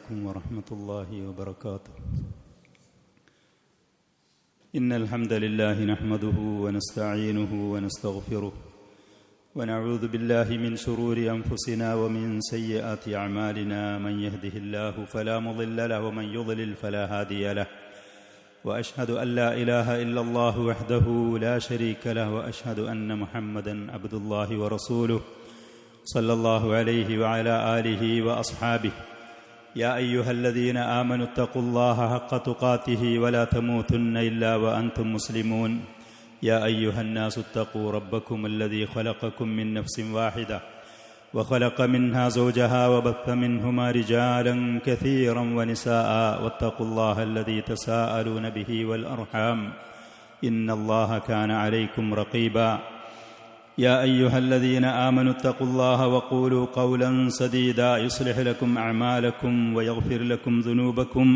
عليكم ورحمة الله وبركاته. إن الحمد لله نحمده ونستعينه ونستغفره ونعوذ بالله من شرور أنفسنا ومن سيئات أعمالنا. من يهده الله فلا مضل له ومن يضلل فلا هادي له. وأشهد أن لا إله إلا الله وحده لا شريك له وأشهد أن محمدا عبد الله ورسوله صلى الله عليه وعلى آله وأصحابه. يا أيها الذين آمنوا اتقوا الله حق تقاته ولا تموتن إلا وأنتم مسلمون. يا أيها الناس اتقوا ربكم الذي خلقكم من نفس واحدة وخلق منها زوجها وبث منهما رجالا كثيرا ونساء واتقوا الله الذي تساءلون به والأرحام إن الله كان عليكم رقيبا. يا أيها الذين آمنوا اتقوا الله وقولوا قولا سديدا يصلح لكم أعمالكم ويغفر لكم ذنوبكم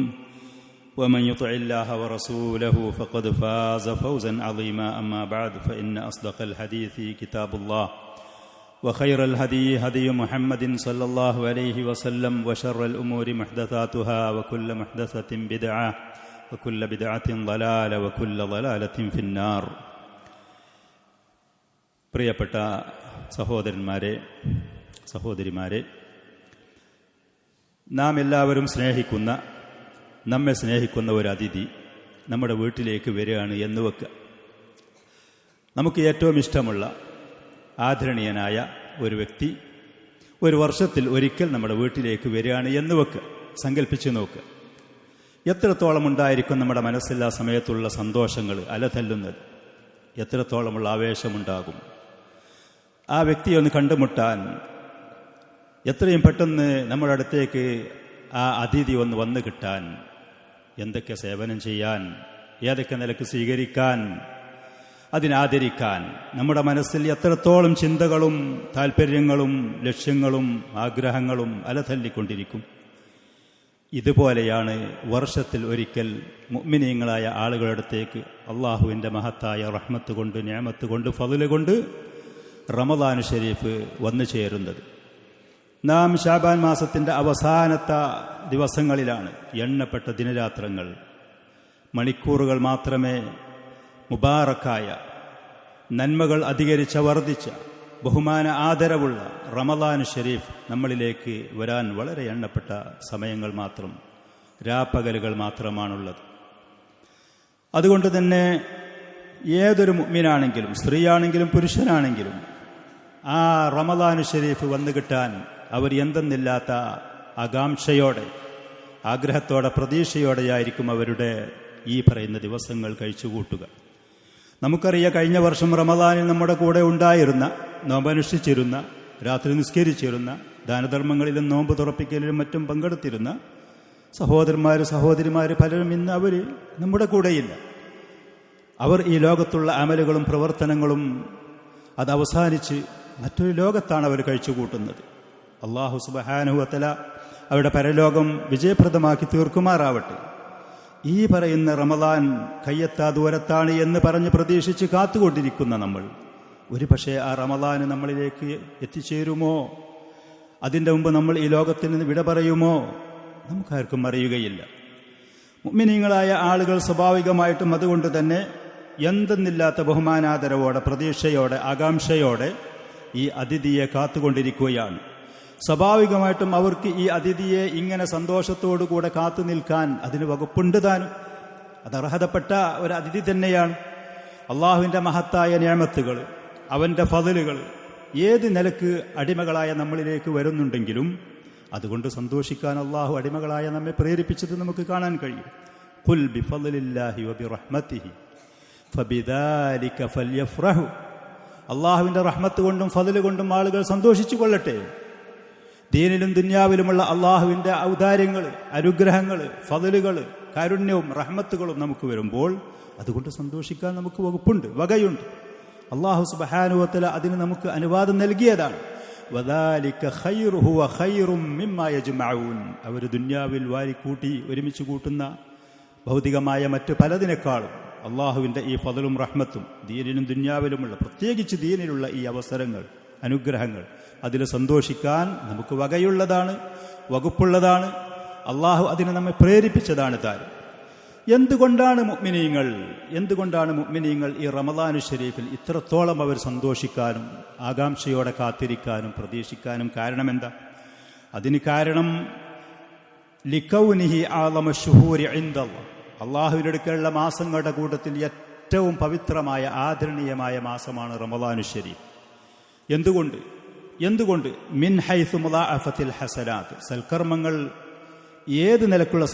ومن يطع الله ورسوله فقد فاز فوزا عظيما. أما بعد فإن أصدق الحديث كتاب الله وخير الهدي هدي محمد صلى الله عليه وسلم وشر الأمور محدثاتها وكل محدثة بدعة وكل بدعة ضلالة وكل ضلالة في النار. പ്രിയപ്പെട്ട സഹോദരന്മാരെ, സഹോദരിമാരെ, നാം എല്ലാവരും സ്നേഹിക്കുന്ന, നമ്മെ സ്നേഹിക്കുന്ന ഒരു അതിഥി നമ്മുടെ വീട്ടിലേക്ക് വരികയാണ് എന്ന് വെക്കുക. നമുക്ക് ഏറ്റവും ഇഷ്ടമുള്ള ആദരണീയനായ ഒരു വ്യക്തി ഒരു വർഷത്തിൽ ഒരിക്കൽ നമ്മുടെ വീട്ടിലേക്ക് വരികയാണ് എന്ന് വെക്കുക. സങ്കല്പിച്ച് നോക്കുക, എത്രത്തോളം ഉണ്ടായിരിക്കും നമ്മുടെ മനസ്സിൽ ആ സമയത്തുള്ള സന്തോഷങ്ങൾ അലതല്ലുന്നത്, എത്രത്തോളമുള്ള ആവേശമുണ്ടാകും. ആ വ്യക്തിയെ ഒന്ന് കണ്ടുമുട്ടാൻ, എത്രയും പെട്ടെന്ന് നമ്മുടെ അടുത്തേക്ക് ആ അതിഥി ഒന്ന് വന്നു കിട്ടാൻ, എന്തൊക്കെ സേവനം ചെയ്യാൻ, ഏതൊക്കെ നിലക്ക് സ്വീകരിക്കാൻ, അതിനാദരിക്കാൻ നമ്മുടെ മനസ്സിൽ എത്രത്തോളം ചിന്തകളും താല്പര്യങ്ങളും ലക്ഷ്യങ്ങളും ആഗ്രഹങ്ങളും അലതല്ലിക്കൊണ്ടിരിക്കും. ഇതുപോലെയാണ് വർഷത്തിൽ ഒരിക്കൽ മുഅ്മിനീങ്ങളായ ആളുകളുടെ അടുത്തേക്ക് അള്ളാഹുവിൻ്റെ മഹത്തായ റഹ്മത്ത് കൊണ്ട്, നിഅമത്ത് കൊണ്ട്, ഫദ്ല് കൊണ്ട് റമദാൻ ഷരീഫ് വന്നു ചേരുന്നത്. നാം ശഅബാൻ മാസത്തിൻ്റെ അവസാനത്തെ ദിവസങ്ങളിലാണ്. എണ്ണപ്പെട്ട ദിനരാത്രങ്ങൾ, മണിക്കൂറുകൾ മാത്രമേ മുബാറക്കായ, നന്മകൾ അധികരിച്ച, വർദ്ധിച്ച, ബഹുമാന ആദരവുള്ള റമദാൻ ഷരീഫ് നമ്മളിലേക്ക് വരാൻ വളരെ എണ്ണപ്പെട്ട സമയങ്ങൾ മാത്രം, രാപ്പകലുകൾ മാത്രമാണുള്ളത്. അതുകൊണ്ട് തന്നെ ഏതൊരു മുഅ്മിനാണെങ്കിലും, സ്ത്രീയാണെങ്കിലും പുരുഷനാണെങ്കിലും, ആ റമദാൻ ഷരീഫ് വന്നു കിട്ടാൻ അവർ എന്തെന്നില്ലാത്ത ആകാംക്ഷയോടെ, ആഗ്രഹത്തോടെ, പ്രതീക്ഷയോടെയായിരിക്കും അവരുടെ ഈ പറയുന്ന ദിവസങ്ങൾ കഴിച്ചുകൂട്ടുക. നമുക്കറിയാം, കഴിഞ്ഞ വർഷം റമദാനിൽ നമ്മുടെ കൂടെ ഉണ്ടായിരുന്ന, നോമ്പനുഷ്ഠിച്ചിരുന്ന, രാത്രി നിസ്കരിച്ചിരുന്ന, ദാനധർമ്മങ്ങളിലും നോമ്പ് തുറപ്പിക്കലിലും മറ്റും പങ്കെടുത്തിരുന്ന സഹോദരന്മാർ പലരും ഇന്ന് അവർ നമ്മുടെ കൂടെയില്ല. അവർ ഈ ലോകത്തുള്ള അമലുകളും പ്രവർത്തനങ്ങളും അത് അവസാനിച്ച് മറ്റൊരു ലോകത്താണ് അവർ കഴിച്ചുകൂട്ടുന്നത്. അല്ലാഹു സുബ്ഹാനഹു വ തആല അവരുടെ പരലോകം വിജയപ്രദമാക്കി തീർക്കുമാറാവട്ടെ. ഈ പറയുന്ന റമദാൻ കയ്യെത്താ ദൂരത്താണ് എന്ന് പറഞ്ഞ് പ്രതീക്ഷിച്ച് കാത്തുകൊണ്ടിരിക്കുന്ന നമ്മൾ, ഒരു പക്ഷേ ആ റമദാൻ നമ്മളിലേക്ക് എത്തിച്ചേരുമോ, അതിൻ്റെ മുമ്പ് നമ്മൾ ഈ ലോകത്തിൽ നിന്ന് വിട പറയുമോ, നമുക്കാർക്കും അറിയുകയില്ല. മുഅ്മിനീങ്ങളായ ആളുകൾ സ്വാഭാവികമായിട്ടും അതുകൊണ്ട് തന്നെ എന്തെന്നില്ലാത്ത ബഹുമാനാദരവോടെ, പ്രതീക്ഷയോടെ, ആകാംക്ഷയോടെ ഈ അതിഥിയെ കാത്തുകൊണ്ടിരിക്കുകയാണ്. സ്വാഭാവികമായിട്ടും അവർക്ക് ഈ അതിഥിയെ ഇങ്ങനെ സന്തോഷത്തോടുകൂടെ കാത്തു നിൽക്കാൻ അതിന് വകുപ്പുണ്ട് താനും. അത് അർഹതപ്പെട്ട ഒരു അതിഥി തന്നെയാണ്. അള്ളാഹുവിൻ്റെ മഹത്തായ നിഅമത്തുകൾ, അവൻ്റെ ഫദ്ലുകൾ ഏത് നിലക്ക് അടിമകളായ നമ്മളിലേക്ക് വരുന്നുണ്ടെങ്കിലും അതുകൊണ്ട് സന്തോഷിക്കാൻ അള്ളാഹു അടിമകളായ നമ്മെ പ്രേരിപ്പിച്ചത് നമുക്ക് കാണാൻ കഴിയും. ഖുൽ ബിഫദ്ലില്ലാഹി വബിറഹ്മതിഹി ഫബിദാലിക ഫൽയഫ്റഹു. അള്ളാഹുവിൻ്റെ റഹ്മത്ത് കൊണ്ടും ഫദ്ല് കൊണ്ടും ആളുകൾ സന്തോഷിച്ചു കൊള്ളട്ടെ. ദീനിലും ദുനിയാവിലുമുള്ള അള്ളാഹുവിൻ്റെ ഔദാര്യങ്ങൾ, അനുഗ്രഹങ്ങൾ, ഫദ്ലുകൾ, കാരുണ്യവും റഹ്മത്തുകളും നമുക്ക് വരുമ്പോൾ അതുകൊണ്ട് സന്തോഷിക്കാൻ നമുക്ക് വകുപ്പുണ്ട്, വകയുണ്ട്. അല്ലാഹു സുബ്ഹാനഹു വ തആല അതിന് നമുക്ക് അനുവാദം നൽകിയതാണ്. വദാലിക ഖൈറുഹു വ ഖൈറും മിമ്മാ യജ്മഊൻ. അവർ ദുനിയാവിൽ വാരിക്കൂട്ടി ഒരുമിച്ച് കൂട്ടുന്ന ഭൗതികമായ മറ്റ് പലതിനേക്കാളും അള്ളാഹുവിൻ്റെ ഈ ഫദ്ലും റഹ്മത്തും ദീനിലും ദുനിയാവിലുമുള്ള, പ്രത്യേകിച്ച് ദീനിലുള്ള ഈ അവസരങ്ങൾ, അനുഗ്രഹങ്ങൾ, അതിൽ സന്തോഷിക്കാൻ നമുക്ക് വകയുള്ളതാണ്, വകുപ്പുള്ളതാണ്. അള്ളാഹു അതിന് നമ്മെ പ്രേരിപ്പിച്ചതാണ് താൻ. എന്തുകൊണ്ടാണ് മുഅ്മിനീങ്ങൾ ഈ റമദാനു ശരീഫിൽ ഇത്രത്തോളം അവർ സന്തോഷിക്കാനും ആകാംക്ഷയോടെ കാത്തിരിക്കാനും പ്രതീക്ഷിക്കാനും കാരണമെന്താ? അതിന് കാരണം ലികൗനിഹി ആളമ ശുഹൂരി ഇൻദല്ലാഹ്, അള്ളാഹുവിന്റെ അടുക്കലുള്ള മാസങ്ങളുടെ കൂട്ടത്തിൽ ഏറ്റവും പവിത്രമായ ആദരണീയമായ മാസമാണ് റമദാനു ശരീഫ്. എന്തുകൊണ്ട് മിൻ ഹൈസു മുളാഅഫത്തിൽ ഹസനാത്ത്, സൽക്കർമ്മങ്ങൾ ഏത് നിലക്കുള്ള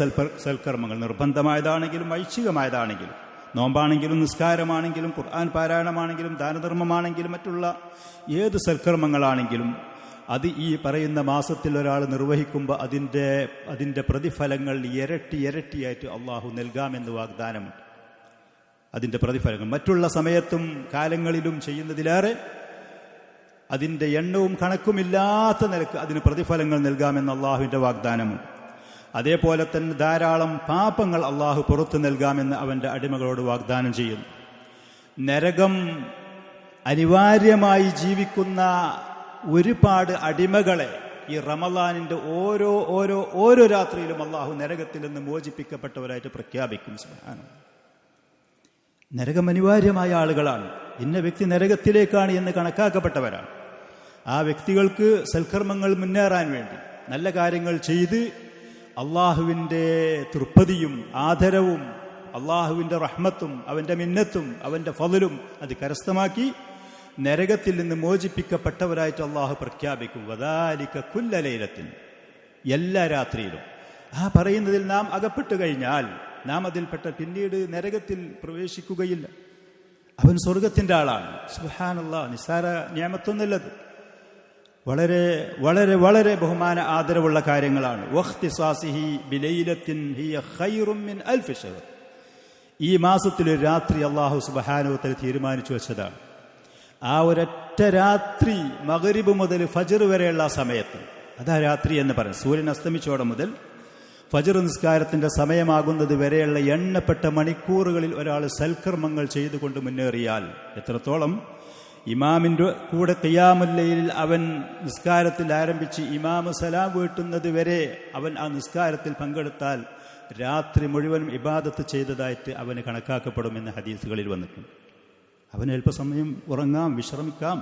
സൽക്കർമ്മങ്ങൾ, നിർബന്ധമായതാണെങ്കിലും ഐച്ഛികമായതാണെങ്കിലും, നോമ്പാണെങ്കിലും നിസ്കാരമാണെങ്കിലും ഖുർആൻ പാരായണമാണെങ്കിലും ദാനധർമ്മമാണെങ്കിലും മറ്റുള്ള ഏത് സൽക്കർമ്മങ്ങളാണെങ്കിലും അത് ഈ പറയുന്ന മാസത്തിൽ ഒരാൾ നിർവഹിക്കുമ്പോൾ അതിൻ്റെ പ്രതിഫലങ്ങൾ ഇരട്ടിയായിട്ട് അള്ളാഹു നൽകാമെന്ന് വാഗ്ദാനമുണ്ട്. അതിൻ്റെ പ്രതിഫലങ്ങൾ മറ്റുള്ള സമയത്തും കാലങ്ങളിലും ചെയ്യുന്നതിലേറെ അതിൻ്റെ എണ്ണവും കണക്കുമില്ലാത്ത നിലക്ക് അതിന് പ്രതിഫലങ്ങൾ നൽകാമെന്ന് അള്ളാഹുവിൻ്റെ വാഗ്ദാനമുണ്ട്. അതേപോലെ തന്നെ ധാരാളം പാപങ്ങൾ അള്ളാഹു പുറത്തു നൽകാമെന്ന് അവൻ്റെ അടിമകളോട് വാഗ്ദാനം ചെയ്യുന്നു. നരകം അനിവാര്യമായി ജീവിക്കുന്ന ഒരുപാട് അടിമകളെ ഈ റമദാനിന്റെ ഓരോ രാത്രിയിലും അള്ളാഹു നരകത്തിൽ നിന്ന് മോചിപ്പിക്കപ്പെട്ടവരായിട്ട് പ്രഖ്യാപിക്കും. സുബ്ഹാനല്ലാഹ്, നരകം അനിവാര്യമായ ആളുകളാണ്. ഇന്ന വ്യക്തി നരകത്തിലേക്കാണ് എന്ന് കണക്കാക്കപ്പെട്ടവരാണ്. ആ വ്യക്തികൾക്ക് സൽക്കർമ്മങ്ങൾ മുന്നേറാൻ വേണ്ടി നല്ല കാര്യങ്ങൾ ചെയ്ത് അള്ളാഹുവിൻ്റെ തൃപ്തിയും ആദരവും അള്ളാഹുവിൻ്റെ റഹ്മത്തും അവൻ്റെ മിന്നത്തും അവൻ്റെ ഫളലും അത് കരസ്ഥമാക്കി നരകത്തിൽ നിന്ന് മോചിപ്പിക്കപ്പെട്ടവരായിട്ട് അള്ളാഹു പ്രഖ്യാപിക്കും. വദാലിക കുല്ല ലൈലത്തിൻ, എല്ലാ രാത്രിയിലും. ആ പറയുന്നതിൽ നാം അകപ്പെട്ടു കഴിഞ്ഞാൽ നാം അതിൽപ്പെട്ട പിന്നീട് നരകത്തിൽ പ്രവേശിക്കുകയില്ല. അവൻ സ്വർഗത്തിൻ്റെ ആളാണ്. സുബ്ഹാനല്ലാഹ്, നിസ്സാര നിഅമത്തൊന്നുമല്ലത്. വളരെ വളരെ വളരെ ബഹുമാന ആദരവുള്ള കാര്യങ്ങളാണ്. വഖ്തിസാസിഹി ബിലൈലത്തിൻ ഹിയ ഖൈറും മിൻ അൽഫി ശഹർ, ഈ മാസത്തിൽ ഒരു രാത്രി അല്ലാഹു സുബ്ഹാനഹു വ തആല തീരുമാനിച്ചു വെച്ചതാണ്. ആ ഒരൊറ്റ രാത്രി മഗ്രിബ് മുതൽ ഫജ്ർ വരെയുള്ള സമയത്ത്, അതാ രാത്രി എന്ന് പറയും. സൂര്യൻ അസ്തമിച്ചോടെ മുതൽ ഫജ്ർ നിസ്കാരത്തിന്റെ സമയമാകുന്നത് വരെയുള്ള എണ്ണപ്പെട്ട മണിക്കൂറുകളിൽ ഒരാൾ സൽക്കർമ്മങ്ങൾ ചെയ്തുകൊണ്ട് മുന്നേറിയാൽ, എത്രത്തോളം ഇമാമിൻ്റെ കൂടെ ഖിയാമുൽ ലൈലിൽ അവൻ നിസ്കാരത്തിൽ ആരംഭിച്ച് ഇമാമ് സലാം വീട്ടുന്നത് വരെ അവൻ ആ നിസ്കാരത്തിൽ പങ്കെടുത്താൽ രാത്രി മുഴുവനും ഇബാദത്ത് ചെയ്തതായിട്ട് അവന് കണക്കാക്കപ്പെടുമെന്ന് ഹദീസുകളിൽ വന്നിട്ടുണ്ട്. അവന് അല്പസമയം ഉറങ്ങാം, വിശ്രമിക്കാം,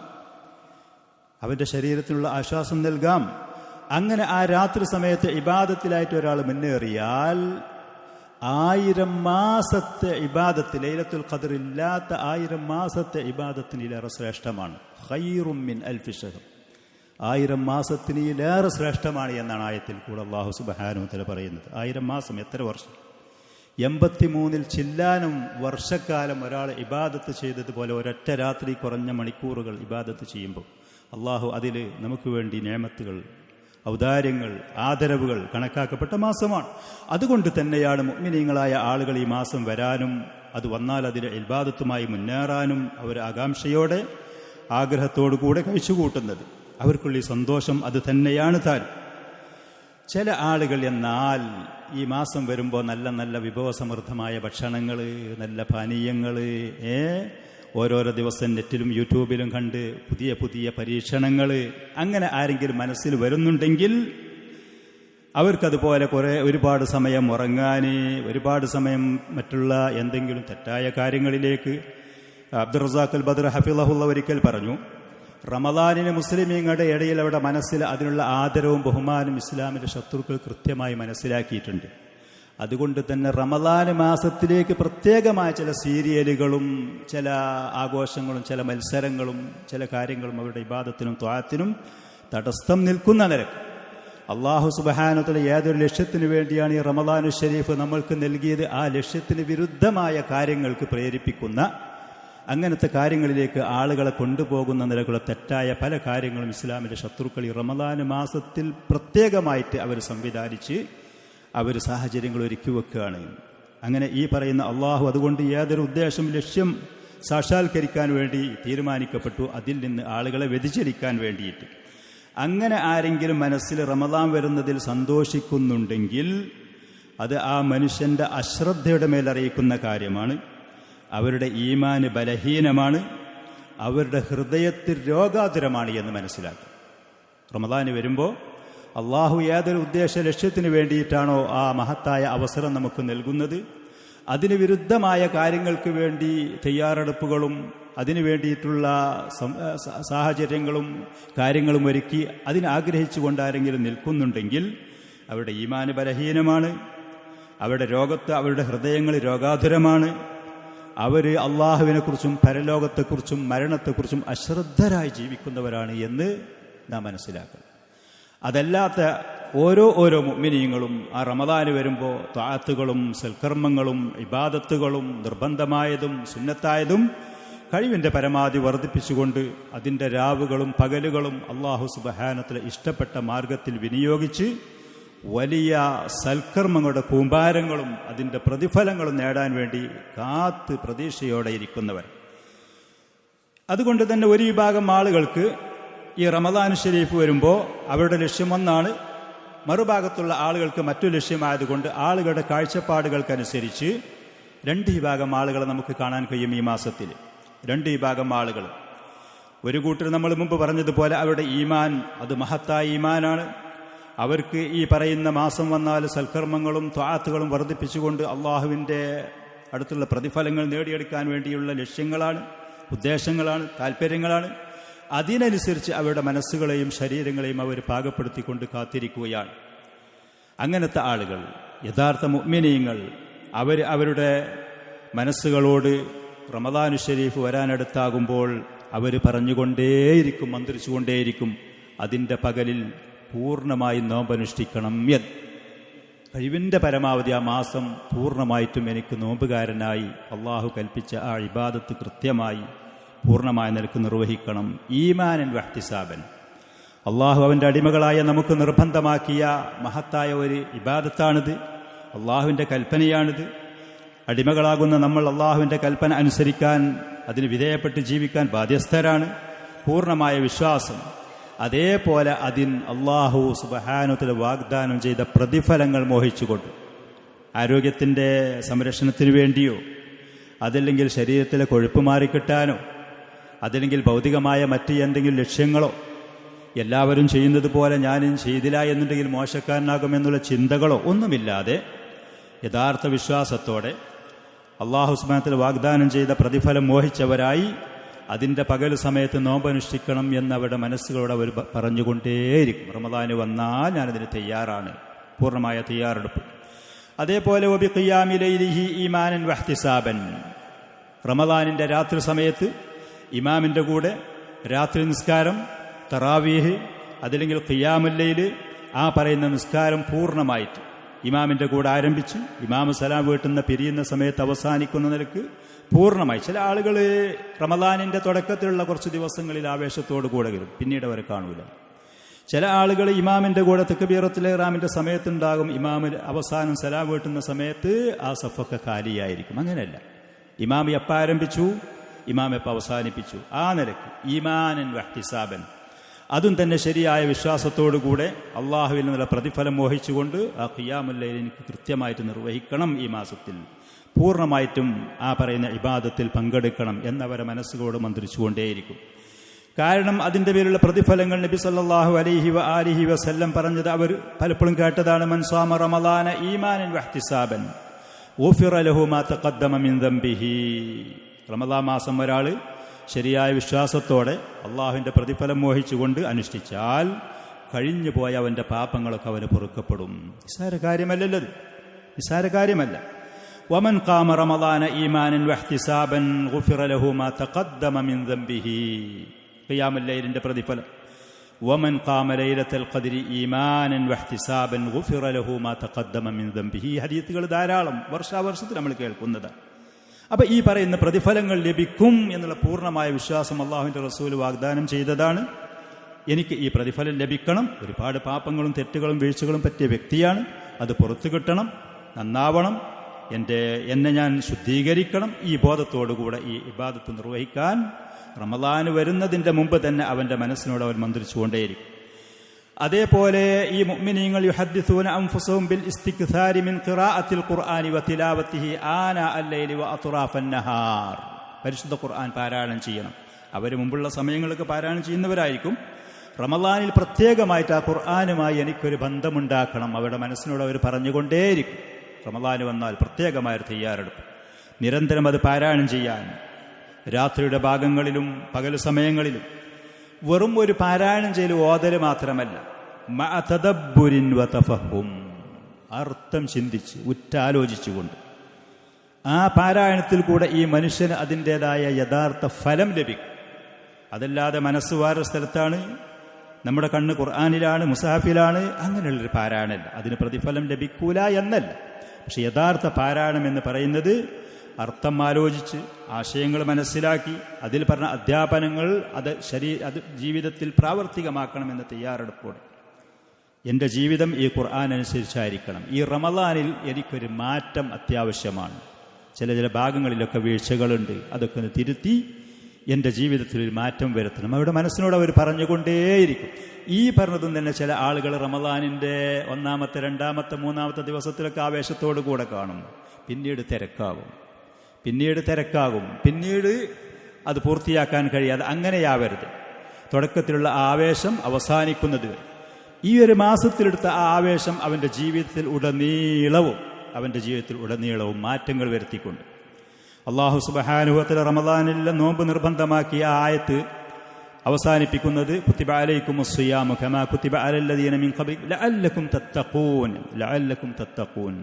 അവൻ്റെ ശരീരത്തിനുള്ള ആശ്വാസം നൽകാം. അങ്ങനെ ആ രാത്രി സമയത്ത് ഇബാദത്തിലായിട്ട് ഒരാൾ മുന്നേറിയാൽ 1000 മാസത്തെ ഇബാദത്ത്, ലൈലത്തുൽ ഖദർ ഇല്ലാത്ത 1000 മാസത്തെ ഇബാദത്തിനിലേറെ ശ്രേഷ്ഠമാണ്. ഖൈറും മിൻ അൽഫി ശഹർ, 1000 മാസത്തിനിലേറെ ശ്രേഷ്ഠമാണ് എന്നാണ് ആയത്തിൽ കൂടെ അല്ലാഹു സുബ്ഹാനഹു വ തആല പറയുന്നത്. 1000 മാസം എത്ര വർഷം? 83 ചില്ലാനും വർഷക്കാലം ഒരാൾ ഇബാദത്ത് ചെയ്തതുപോലെ ഒരൊറ്റ രാത്രി കുറഞ്ഞ മണിക്കൂറുകൾ ഇബാദത്ത് ചെയ്യുമ്പോൾ അള്ളാഹു അതിൽ നമുക്ക് വേണ്ടി നിഅമത്തുകൾ, ഔദാര്യങ്ങൾ, ആദരവുകൾ കണക്കാക്കപ്പെട്ട മാസമാണ്. അതുകൊണ്ട് തന്നെയാണ് മുഅ്മിനീങ്ങളായ ആളുകൾ ഈ മാസം വരാനും അത് വന്നാൽ അതിലെ ഇബാദത്തുമായി മുന്നേറാനും അവർ ആകാംക്ഷയോടെ ആഗ്രഹത്തോടു കൂടെ കഴിച്ചുകൂട്ടുന്നത്. അവർക്കുള്ള ഈ സന്തോഷം അത് തന്നെയാണ് താൻ. ചില ആളുകൾ എന്നാൽ ഈ മാസം വരുമ്പോൾ നല്ല നല്ല വിഭവസമൃദ്ധമായ ഭക്ഷണങ്ങൾ, നല്ല പാനീയങ്ങൾ, ഓരോരോ ദിവസം നെറ്റിലും യൂട്യൂബിലും കണ്ട് പുതിയ പുതിയ പരീക്ഷണങ്ങൾ, അങ്ങനെ ആരെങ്കിലും മനസ്സിൽ വരുന്നുണ്ടെങ്കിൽ അവർക്കതുപോലെ ഒരുപാട് സമയം ഉറങ്ങാൻ, ഒരുപാട് സമയം മറ്റുള്ള എന്തെങ്കിലും തെറ്റായ കാര്യങ്ങളിലേക്ക്. അബ്ദുർ റസാഖ് അൽ ബദർ ഹഫിളഹുല്ലാഹ് ഒരിക്കൽ പറഞ്ഞു, റമദാനിന് മുസ്ലിമീങ്ങളുടെ ഇടയിൽ അവിടെ മനസ്സിൽ അതിനുള്ള ആദരവും ബഹുമാനും ഇസ്ലാമിൻ്റെ ശത്രുക്കൾ കൃത്യമായി മനസ്സിലാക്കിയിട്ടുണ്ട്. അതുകൊണ്ട് തന്നെ റമദാൻ മാസത്തിലേക്ക് പ്രത്യേകമായ ചില സീരിയലുകളും ചില ആഘോഷങ്ങളും ചില മത്സരങ്ങളും ചില കാര്യങ്ങളും അവരുടെ ഇബാദത്തിനും ത്വാഅത്തിനും തടസ്സം നിൽക്കുന്ന നിരക്ക് അല്ലാഹു സുബ്ഹാനഹു വ തആല ഏതൊരു ലക്ഷ്യത്തിന് വേണ്ടിയാണ് ഈ റമദാനു ശരീഫ് നമ്മൾക്ക് നൽകിയത്, ആ ലക്ഷ്യത്തിന് വിരുദ്ധമായ കാര്യങ്ങൾക്ക് പ്രേരിപ്പിക്കുന്ന അങ്ങനത്തെ കാര്യങ്ങളിലേക്ക് ആളുകളെ കൊണ്ടുപോകുന്ന നിലക്കുള്ള തെറ്റായ പല കാര്യങ്ങളും ഇസ്ലാമിൻ്റെ ശത്രുക്കൾ ഈ റമദാൻ മാസത്തിൽ പ്രത്യേകമായിട്ട് അവർ സംവിധാനിച്ച് അവർ സാഹചര്യങ്ങൾ ഒരുക്കി വെക്കുകയാണ്. അങ്ങനെ ഈ പറയുന്ന അള്ളാഹു അതുകൊണ്ട് ഏതൊരു ഉദ്ദേശം ലക്ഷ്യം സാക്ഷാത്കരിക്കാൻ വേണ്ടി തീരുമാനിക്കപ്പെട്ടു, അതിൽ നിന്ന് ആളുകളെ വ്യതിചലിക്കാൻ വേണ്ടിയിട്ട്. അങ്ങനെ ആരെങ്കിലും മനസ്സിൽ റമദാൻ വരുന്നതിൽ സന്തോഷിക്കുന്നുണ്ടെങ്കിൽ അത് ആ മനുഷ്യൻ്റെ അശ്രദ്ധയുടെ മേലറിയിക്കുന്ന കാര്യമാണ്. അവരുടെ ഈമാന് ബലഹീനമാണ്, അവരുടെ ഹൃദയത്തിൽ രോഗാതുരമാണ് എന്ന് മനസ്സിലാക്കുക. റമദാന് വരുമ്പോൾ അള്ളാഹു ഏതൊരു ഉദ്ദേശ ലക്ഷ്യത്തിന് വേണ്ടിയിട്ടാണോ ആ മഹത്തായ അവസരം നമുക്ക് നൽകുന്നത്, അതിന് വിരുദ്ധമായ കാര്യങ്ങൾക്ക് വേണ്ടി തയ്യാറെടുപ്പുകളും അതിനു വേണ്ടിയിട്ടുള്ള സാഹചര്യങ്ങളും കാര്യങ്ങളും ഒരുക്കി അതിനാഗ്രഹിച്ചുകൊണ്ട് ആരെങ്കിലും നിൽക്കുന്നുണ്ടെങ്കിൽ അവരുടെ ഈമാന് ബലഹീനമാണ്, അവരുടെ ഹൃദയങ്ങൾ രോഗാതുരമാണ്, അവർ അള്ളാഹുവിനെക്കുറിച്ചും പരലോകത്തെക്കുറിച്ചും മരണത്തെക്കുറിച്ചും അശ്രദ്ധരായി ജീവിക്കുന്നവരാണ് എന്ന് നാം മനസ്സിലാക്കണം. അതല്ലാത്ത ഓരോ മുഅ്മിനീങ്ങളും ആ റമദാന് വരുമ്പോൾ ത്വാഅത്തുകളും സൽക്കർമ്മങ്ങളും ഇബാദത്തുകളും നിർബന്ധമായതും സുന്നത്തായതും കഴിവിൻ്റെ പരമാവധി വർദ്ധിപ്പിച്ചുകൊണ്ട് അതിൻ്റെ രാവുകളും പകലുകളും അല്ലാഹു സുബ്ഹാനഹു ഇഷ്ടപ്പെട്ട മാർഗത്തിൽ വിനിയോഗിച്ച് വലിയ സൽക്കർമ്മങ്ങളുടെ കൂമ്പാരങ്ങളും അതിൻ്റെ പ്രതിഫലങ്ങളും നേടാൻ വേണ്ടി കാത്ത് പ്രതീക്ഷയോടെ ഇരിക്കുന്നവർ. അതുകൊണ്ട് തന്നെ ഒരു വിഭാഗം ആളുകൾക്ക് ഈ റമദാൻ ഷരീഫ് വരുമ്പോൾ അവരുടെ ലക്ഷ്യം ഒന്നാണ്, മറുഭാഗത്തുള്ള ആളുകൾക്ക് മറ്റു ലക്ഷ്യമായതുകൊണ്ട് ആളുകളുടെ കാഴ്ചപ്പാടുകൾക്കനുസരിച്ച് രണ്ട് വിഭാഗം ആളുകളെ നമുക്ക് കാണാൻ കഴിയും. ഈ മാസത്തിൽ രണ്ട് വിഭാഗം ആളുകൾ. ഒരു കൂട്ടർ നമ്മൾ മുമ്പ് പറഞ്ഞതുപോലെ അവരുടെ ഈമാൻ അത് മഹത്തായ ഈമാനാണ്. അവർക്ക് ഈ പറയുന്ന മാസം വന്നാൽ സൽക്കർമ്മങ്ങളും ത്വാഅത്തുകളും വർദ്ധിപ്പിച്ചുകൊണ്ട് അള്ളാഹുവിൻ്റെ അടുത്തുള്ള പ്രതിഫലങ്ങൾ നേടിയെടുക്കാൻ വേണ്ടിയുള്ള ലക്ഷ്യങ്ങളാണ്, ഉദ്ദേശങ്ങളാണ്, താല്പര്യങ്ങളാണ്. അതിനനുസരിച്ച് അവരുടെ മനസ്സുകളെയും ശരീരങ്ങളെയും അവർ പാകപ്പെടുത്തിക്കൊണ്ട് കാത്തിരിക്കുകയാണ്. അങ്ങനത്തെ ആളുകൾ, യഥാർത്ഥ മുഅ്മിനീങ്ങൾ, അവരുടെ മനസ്സുകളോട് റമദാനു ഷരീഫ് വരാനടുത്താകുമ്പോൾ അവർ പറഞ്ഞുകൊണ്ടേയിരിക്കും, മന്ത്രിച്ചുകൊണ്ടേയിരിക്കും, അതിൻ്റെ പകലിൽ പൂർണ്ണമായി നോമ്പനുഷ്ഠിക്കണം എന്ന്. കഴിവിൻ്റെ പരമാവധി ആ മാസം പൂർണ്ണമായിട്ടും എനിക്ക് നോമ്പുകാരനായി അള്ളാഹു കൽപ്പിച്ച ആ ഇബാദത്ത് കൃത്യമായി പൂർണ്ണമായ നിലക്ക് നിർവഹിക്കണം. ഈമാനൻ വഹ്തിസാബൻ, അള്ളാഹു അവൻ്റെ അടിമകളായ നമുക്ക് നിർബന്ധമാക്കിയ മഹത്തായ ഒരു ഇബാദത്താണിത്, അള്ളാഹുവിൻ്റെ കൽപ്പനയാണിത്. അടിമകളാകുന്ന നമ്മൾ അള്ളാഹുവിൻ്റെ കൽപ്പന അനുസരിക്കാൻ, അതിന് വിധേയപ്പെട്ട് ജീവിക്കാൻ ബാധ്യസ്ഥരാണ്. പൂർണ്ണമായ വിശ്വാസം, അതേപോലെ അതിന് അള്ളാഹു സുബ്ഹാനഹു വതആല വാഗ്ദാനം ചെയ്ത പ്രതിഫലങ്ങൾ മോഹിച്ചുകൊണ്ട്, ആരോഗ്യത്തിൻ്റെ സംരക്ഷണത്തിന് വേണ്ടിയോ, അതല്ലെങ്കിൽ ശരീരത്തിലെ കൊഴുപ്പ് മാറിക്കിട്ടാനോ, അതല്ലെങ്കിൽ ഭൗതികമായ മറ്റ് എന്തെങ്കിലും ലക്ഷ്യങ്ങളോ, എല്ലാവരും ചെയ്യുന്നത് പോലെ ഞാനും ചെയ്തില്ല എന്നുണ്ടെങ്കിൽ മോശക്കാരനാകുമെന്നുള്ള ചിന്തകളോ ഒന്നുമില്ലാതെ യഥാർത്ഥ വിശ്വാസത്തോടെ അള്ളാഹു സുബ്ഹാനഹു വതആല വാഗ്ദാനം ചെയ്ത പ്രതിഫലം മോഹിച്ചവരായി അതിൻ്റെ പകൽ സമയത്ത് നോമ്പനുഷ്ഠിക്കണം എന്നവരുടെ മനസ്സുകളോട് അവർ പറഞ്ഞുകൊണ്ടേയിരിക്കും. റമദാന് വന്നാൽ ഞാനതിന് തയ്യാറാണ്, പൂർണ്ണമായ തയ്യാറെടുപ്പ്. അതേപോലെ വബി ഖിയാമി ലൈലിഹി ഈമാനൻ വഹ്തിസാബൻ, റമദാനിൻ്റെ രാത്രി സമയത്ത് ഇമാമിൻ്റെ കൂടെ രാത്രി നിസ്കാരം, തറാവീഹ്, അതല്ലെങ്കിൽ ഖിയാമുൽ ലൈൽ, ആ പറയുന്ന നിസ്കാരം പൂർണ്ണമായിട്ട് ഇമാമിൻ്റെ കൂടെ ആരംഭിച്ച് ഇമാമ് സലാം വീട്ടുന്ന പിരിയുന്ന സമയത്ത് അവസാനിക്കുന്ന നിലക്ക് പൂർണ്ണമായി. ചില ആളുകൾ റമദാനിൻ്റെ തുടക്കത്തിലുള്ള കുറച്ച് ദിവസങ്ങളിൽ ആവേശത്തോടു കൂടെ വരും, പിന്നീട് അവരെ കാണൂല. ചില ആളുകൾ ഇമാമിൻ്റെ കൂടെ തക്ബീറത്തുൽ ഇഹ്റാമിൻ്റെ സമയത്തുണ്ടാകും, ഇമാമിൽ അവസാനം സലാം വീട്ടുന്ന സമയത്ത് ആ സഫൊക്കെ ഖാലിയായിരിക്കും. അങ്ങനെയല്ല, ഇമാം എപ്പോൾ ആരംഭിച്ചു, ഇമാം എപ്പോൾ അവസാനിപ്പിച്ചു, ആ നിലക്ക് ഈമാനൻ വഹ്തിസാബൻ, അതും തന്നെ ശരിയായ വിശ്വാസത്തോടുകൂടെ അള്ളാഹുവിൽ നിന്നുള്ള പ്രതിഫലം മോഹിച്ചുകൊണ്ട് ആ ഖിയാമുൽ ലൈൽ എനിക്ക് കൃത്യമായിട്ട് നിർവഹിക്കണം, ഈ മാസത്തിൽ പൂർണ്ണമായിട്ടും ആ പറയുന്ന ഇബാദത്തിൽ പങ്കെടുക്കണം എന്നവരെ മനസ്സുകളോട് മന്ത്രിച്ചുകൊണ്ടേയിരിക്കും. കാരണം അതിൻ്റെ പേരിലുള്ള പ്രതിഫലങ്ങൾ നബി സല്ലല്ലാഹു അലൈഹി വസല്ലം പറഞ്ഞത് അവർ പലപ്പോഴും കേട്ടതാണ്. മൻ സാമ റമളാന ഈമാനൻ വഹ്തിസാബൻ ഗുഫിറ ലഹു മാ തഖദ്ദമ മിൻ ദംബിഹി. റമളാൻ മാസം ഒരാൾ ശരിയായ വിശ്വാസത്തോടെ അള്ളാഹുവിൻ്റെ പ്രതിഫലം മോഹിച്ചുകൊണ്ട് അനുഷ്ഠിച്ചാൽ കഴിഞ്ഞു പോയ അവൻ്റെ പാപങ്ങളൊക്കെ അവന് പൊറുക്കപ്പെടും. നിസ്സാര കാര്യമല്ലല്ലോ, നിസ്സാര കാര്യമല്ല. വമൻ ഖാമ റമളാന ഈമാനൻ വഹ്തിസാബൻ ഗുഫിറ ലഹു മാ തഖദ്ദമ മിൻ ദംബിഹി. ഖിയാമുൽ ലൈലിന്റെ പ്രതിഫലം. വമൻ ഖാമ ലൈലത്തുൽ ഖദ്രി ഈമാനൻ വഹ്തിസാബൻ ഗുഫിറ ലഹു മാ തഖദ്ദമ മിൻ ദംബിഹി. ഹദീസുകൾ ധാരാളം വർഷാവർഷത്തിൽ നമ്മൾ കേൾക്കുന്നതാണ്. അപ്പം ഈ പറയുന്ന പ്രതിഫലങ്ങൾ ലഭിക്കും എന്നുള്ള പൂർണ്ണമായ വിശ്വാസം അള്ളാഹുവിൻ്റെ റസൂൽ വാഗ്ദാനം ചെയ്തതാണ്. എനിക്ക് ഈ പ്രതിഫലം ലഭിക്കണം, ഒരുപാട് പാപങ്ങളും തെറ്റുകളും വീഴ്ചകളും പറ്റിയ വ്യക്തിയാണ്, അത് പുറത്തു കിട്ടണം, നന്നാവണം, എന്നെ ഞാൻ ശുദ്ധീകരിക്കണം. ഈ ബോധത്തോടുകൂടെ ഈ ഇബാദത്ത് നിർവഹിക്കാൻ റമളാൻ വരുന്നതിൻ്റെ മുമ്പ് തന്നെ അവൻ്റെ മനസ്സിനോട് അവൻ മന്ത്രിച്ചുകൊണ്ടേയിരിക്കും. അതേപോലെ ഈ മുഅ്മിനീങ്ങൾ യുഹദ്ദിസൂന അൻഫുസഹും ബിൽ ഇസ്തിക്സാരി മിൻ ഖിറാഅത്തിൽ ഖുർആനി വതിലാവത്തിഹി ആനാ അൽ-ലൈലി വഅത്റാഫൻ നഹാർ. പരിശുദ്ധ ഖുർആൻ പാരായണം ചെയ്യണം. അവർ മുമ്പുള്ള സമയങ്ങളൊക്കെ പാരായണം ചെയ്യുന്നവരായിരിക്കും. റമളാനിൽ പ്രത്യേകമായിട്ട് ആ ഖുർആനുമായി എനിക്കൊരു ബന്ധമുണ്ടാക്കണം. അവരുടെ മനസ്സിനോട് അവർ പറഞ്ഞുകൊണ്ടേയിരിക്കും. റമളാൻ വന്നാൽ പ്രത്യേകമായൊരു തയ്യാറെടുപ്പ്, നിരന്തരം അത് പാരായണം ചെയ്യാൻ, രാത്രിയുടെ ഭാഗങ്ങളിലും പകൽ സമയങ്ങളിലും. വെറും ഒരു പാരായണം ചെയ്യൽ ഓതൽ മാത്രമല്ല, മഅ തദബ്ബുരിൻ വതഫഹും, അർത്ഥം ചിന്തിച്ച് ഉറ്റാലോചിച്ചുകൊണ്ട് ആ പാരായണത്തിൽ കൂടെ ഈ മനുഷ്യന് അതിൻ്റെതായ യഥാർത്ഥ ഫലം ലഭിക്കും. അതല്ലാതെ മനസ്സ് വേറൊരു സ്ഥലത്താണ്, നമ്മുടെ കണ്ണ് ഖുർആനിലാണ്, മുസാഫിലാണ്, അങ്ങനെയുള്ളൊരു പാരായണമല്ല. അതിന് പ്രതിഫലം ലഭിക്കൂല എന്നല്ല. പക്ഷെ യഥാർത്ഥ പാരായണം എന്ന് പറയുന്നത് അർത്ഥം ആലോചിച്ച് ആശയങ്ങൾ മനസ്സിലാക്കി അതിൽ പറഞ്ഞ അധ്യാപനങ്ങൾ അത് ജീവിതത്തിൽ പ്രാവർത്തികമാക്കണമെന്ന തയ്യാറെടുപ്പോടെ എൻ്റെ ജീവിതം ഈ ഖുർആൻ അനുസരിച്ചായിരിക്കണം. ഈ റമളാനിൽ എനിക്കൊരു മാറ്റം അത്യാവശ്യമാണ്. ചില ഭാഗങ്ങളിലൊക്കെ വീഴ്ചകളുണ്ട്, അതൊക്കെ ഒന്ന് തിരുത്തി എൻ്റെ ജീവിതത്തിൽ ഒരു മാറ്റം വരുത്തണം. അവരുടെ മനസ്സിനോട് അവർ പറഞ്ഞുകൊണ്ടേയിരിക്കും. ഈ പറഞ്ഞതും തന്നെ ചില ആളുകൾ റമളാനിൻ്റെ 1-ാമത്തെ 2-ാമത്തെ 3-ാമത്തെ ദിവസത്തിലൊക്കെ ആവേശത്തോടു കൂടെ കാണും. പിന്നീട് തിരക്കാകും, പിന്നീട് അത് പൂർത്തിയാക്കാൻ കഴിയാതെ അങ്ങനെയാവരുത്. തുടക്കത്തിലുള്ള ആവേശം അവസാനിക്കുന്നത് വരെ ഈ ഒരു മാസത്തിലെടുത്ത ആ ആവേശം അവൻ്റെ ജീവിതത്തിൽ ഉടനീളവും മാറ്റങ്ങൾ വരുത്തിക്കൊണ്ട് അല്ലാഹു സുബ്ഹാനഹു വ തആല റമളാനിലെ നോമ്പ് നിർബന്ധമാക്കിയ ആയത്ത് അവസാനിപ്പിക്കുന്നത് കുത്തിബ അലൈക്കുമുസ് സിയാമു കമാ കുത്തിബ അലല്ലദീന മിൻ ഖബ്ലിക്കും ലഅല്ലക്കും തത്തഖൂൻ,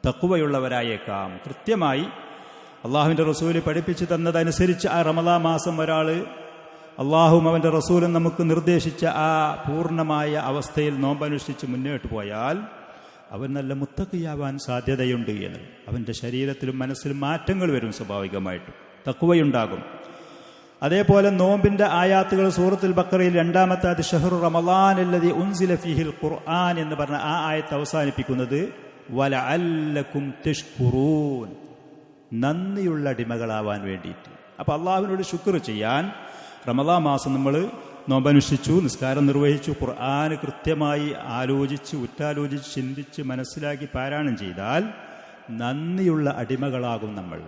തഖ്വയുള്ളവരായേക്കാം. കൃത്യമായി അള്ളാഹുവിൻ്റെ റസൂല് പഠിപ്പിച്ചു തന്നതനുസരിച്ച് ആ റമളാൻ മാസം ഒരാൾ അള്ളാഹുവും അവൻ്റെ റസൂലും നമുക്ക് നിർദ്ദേശിച്ച ആ പൂർണ്ണമായ അവസ്ഥയിൽ നോമ്പനുഷ്ഠിച്ച് മുന്നോട്ട് പോയാൽ അവൻ നല്ല മുത്തഖിയാവാൻ സാധ്യതയുണ്ട് എന്ന്. അവൻ്റെ ശരീരത്തിലും മനസ്സിലും മാറ്റങ്ങൾ വരും, സ്വാഭാവികമായിട്ടും തഖ്വയുണ്ടാകും. അതേപോലെ നോമ്പിൻ്റെ ആയാത്തുകൾ സൂറത്തുൽ ബഖറയിൽ 2-ാമത്തെ ആയത്ത് ഷഹ്റു റമളാൻ അല്ലദീ ഉൻസില ഫീഹിൽ ഖുർആൻ എന്ന് പറഞ്ഞ ആ ആയത്ത് അവസാനിപ്പിക്കുന്നത് വലഅല്ലക്കും തഷ്കുറൂൻ, നന്ദിയുള്ള അടിമകളാവാൻ വേണ്ടിയിട്ട്. അപ്പോൾ അള്ളാഹുവിനോട് ശുക്ർ ചെയ്യാൻ റമളാൻ മാസം നമ്മൾ നോമ്പനുഷ്ഠിച്ചു, നിസ്കാരം നിർവഹിച്ചു, ഖുർആൻ കൃത്യമായി ഉറ്റാലോചിച്ച് ചിന്തിച്ച് മനസ്സിലാക്കി പാരായണം ചെയ്താൽ നന്ദിയുള്ള അടിമകളാകും നമ്മൾ.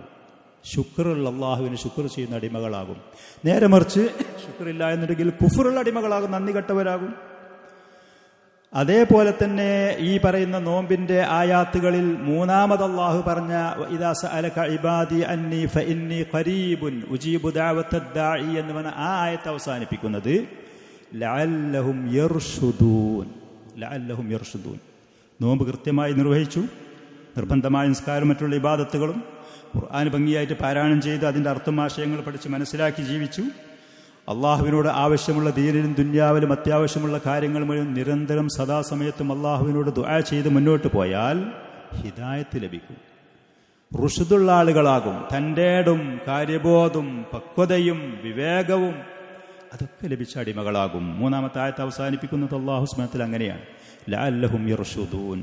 ശുക്റുള്ള അള്ളാഹുവിന് ശുക്ർ ചെയ്യുന്ന അടിമകളാകും. നേരെ മറിച്ച് ശുക്രില്ല എന്നുണ്ടെങ്കിൽ കുഫറുള്ള അടിമകളാകും, നന്ദി കെട്ടവരാകും. അതേപോലെ തന്നെ ഈ പറയുന്ന നോമ്പിന്റെ ആയാത്തുകളിൽ 3-ാമത് അല്ലാഹു പറഞ്ഞ ഇദാ സഅലക ഇബാദി അന്നി ഫഇന്നി ഖരീബുൻ ഉജീബു ദഅവത്തദ് ദാഇ എന്ന് പറഞ്ഞ ആ ആയത്ത് അവസാനിപ്പിക്കുന്നത് ലഅല്ലഹും യർഷുദൂൻ. നോമ്പ് കൃത്യമായി നിർവഹിച്ചു, നിർബന്ധമായ നിസ്കാരം മറ്റുള്ള ഇബാദത്തുകളും ഖുർആൻ ഭംഗിയായിട്ട് പാരായണം ചെയ്ത് അതിൻ്റെ അർത്ഥമാശയങ്ങൾ പഠിച്ച് മനസ്സിലാക്കി ജീവിച്ചു. അള്ളാഹുവിനോട് ആവശ്യമുള്ള ദീനിലും ദുന്യാവിലും അത്യാവശ്യമുള്ള കാര്യങ്ങൾ മുഴുവൻ നിരന്തരം സദാസമയത്തും അള്ളാഹുവിനോട് ദുആ ചെയ്ത് മുന്നോട്ട് പോയാൽ ഹിദായത്ത് ലഭിക്കും. റുഷ്ദുള്ള ആളുകളാകും. തൻ്റെടും കാര്യബോധവും പക്വതയും വിവേകവും അതൊക്കെ ലഭിച്ച അടിമകളാകും. 3-ാമത്തെ ആയത്ത് അവസാനിപ്പിക്കുന്നത് അല്ലാഹു സുബ്ഹാനഹു വ തആല അങ്ങനെയാണ്, ലഅല്ലഹും യർഷുദൂൻ.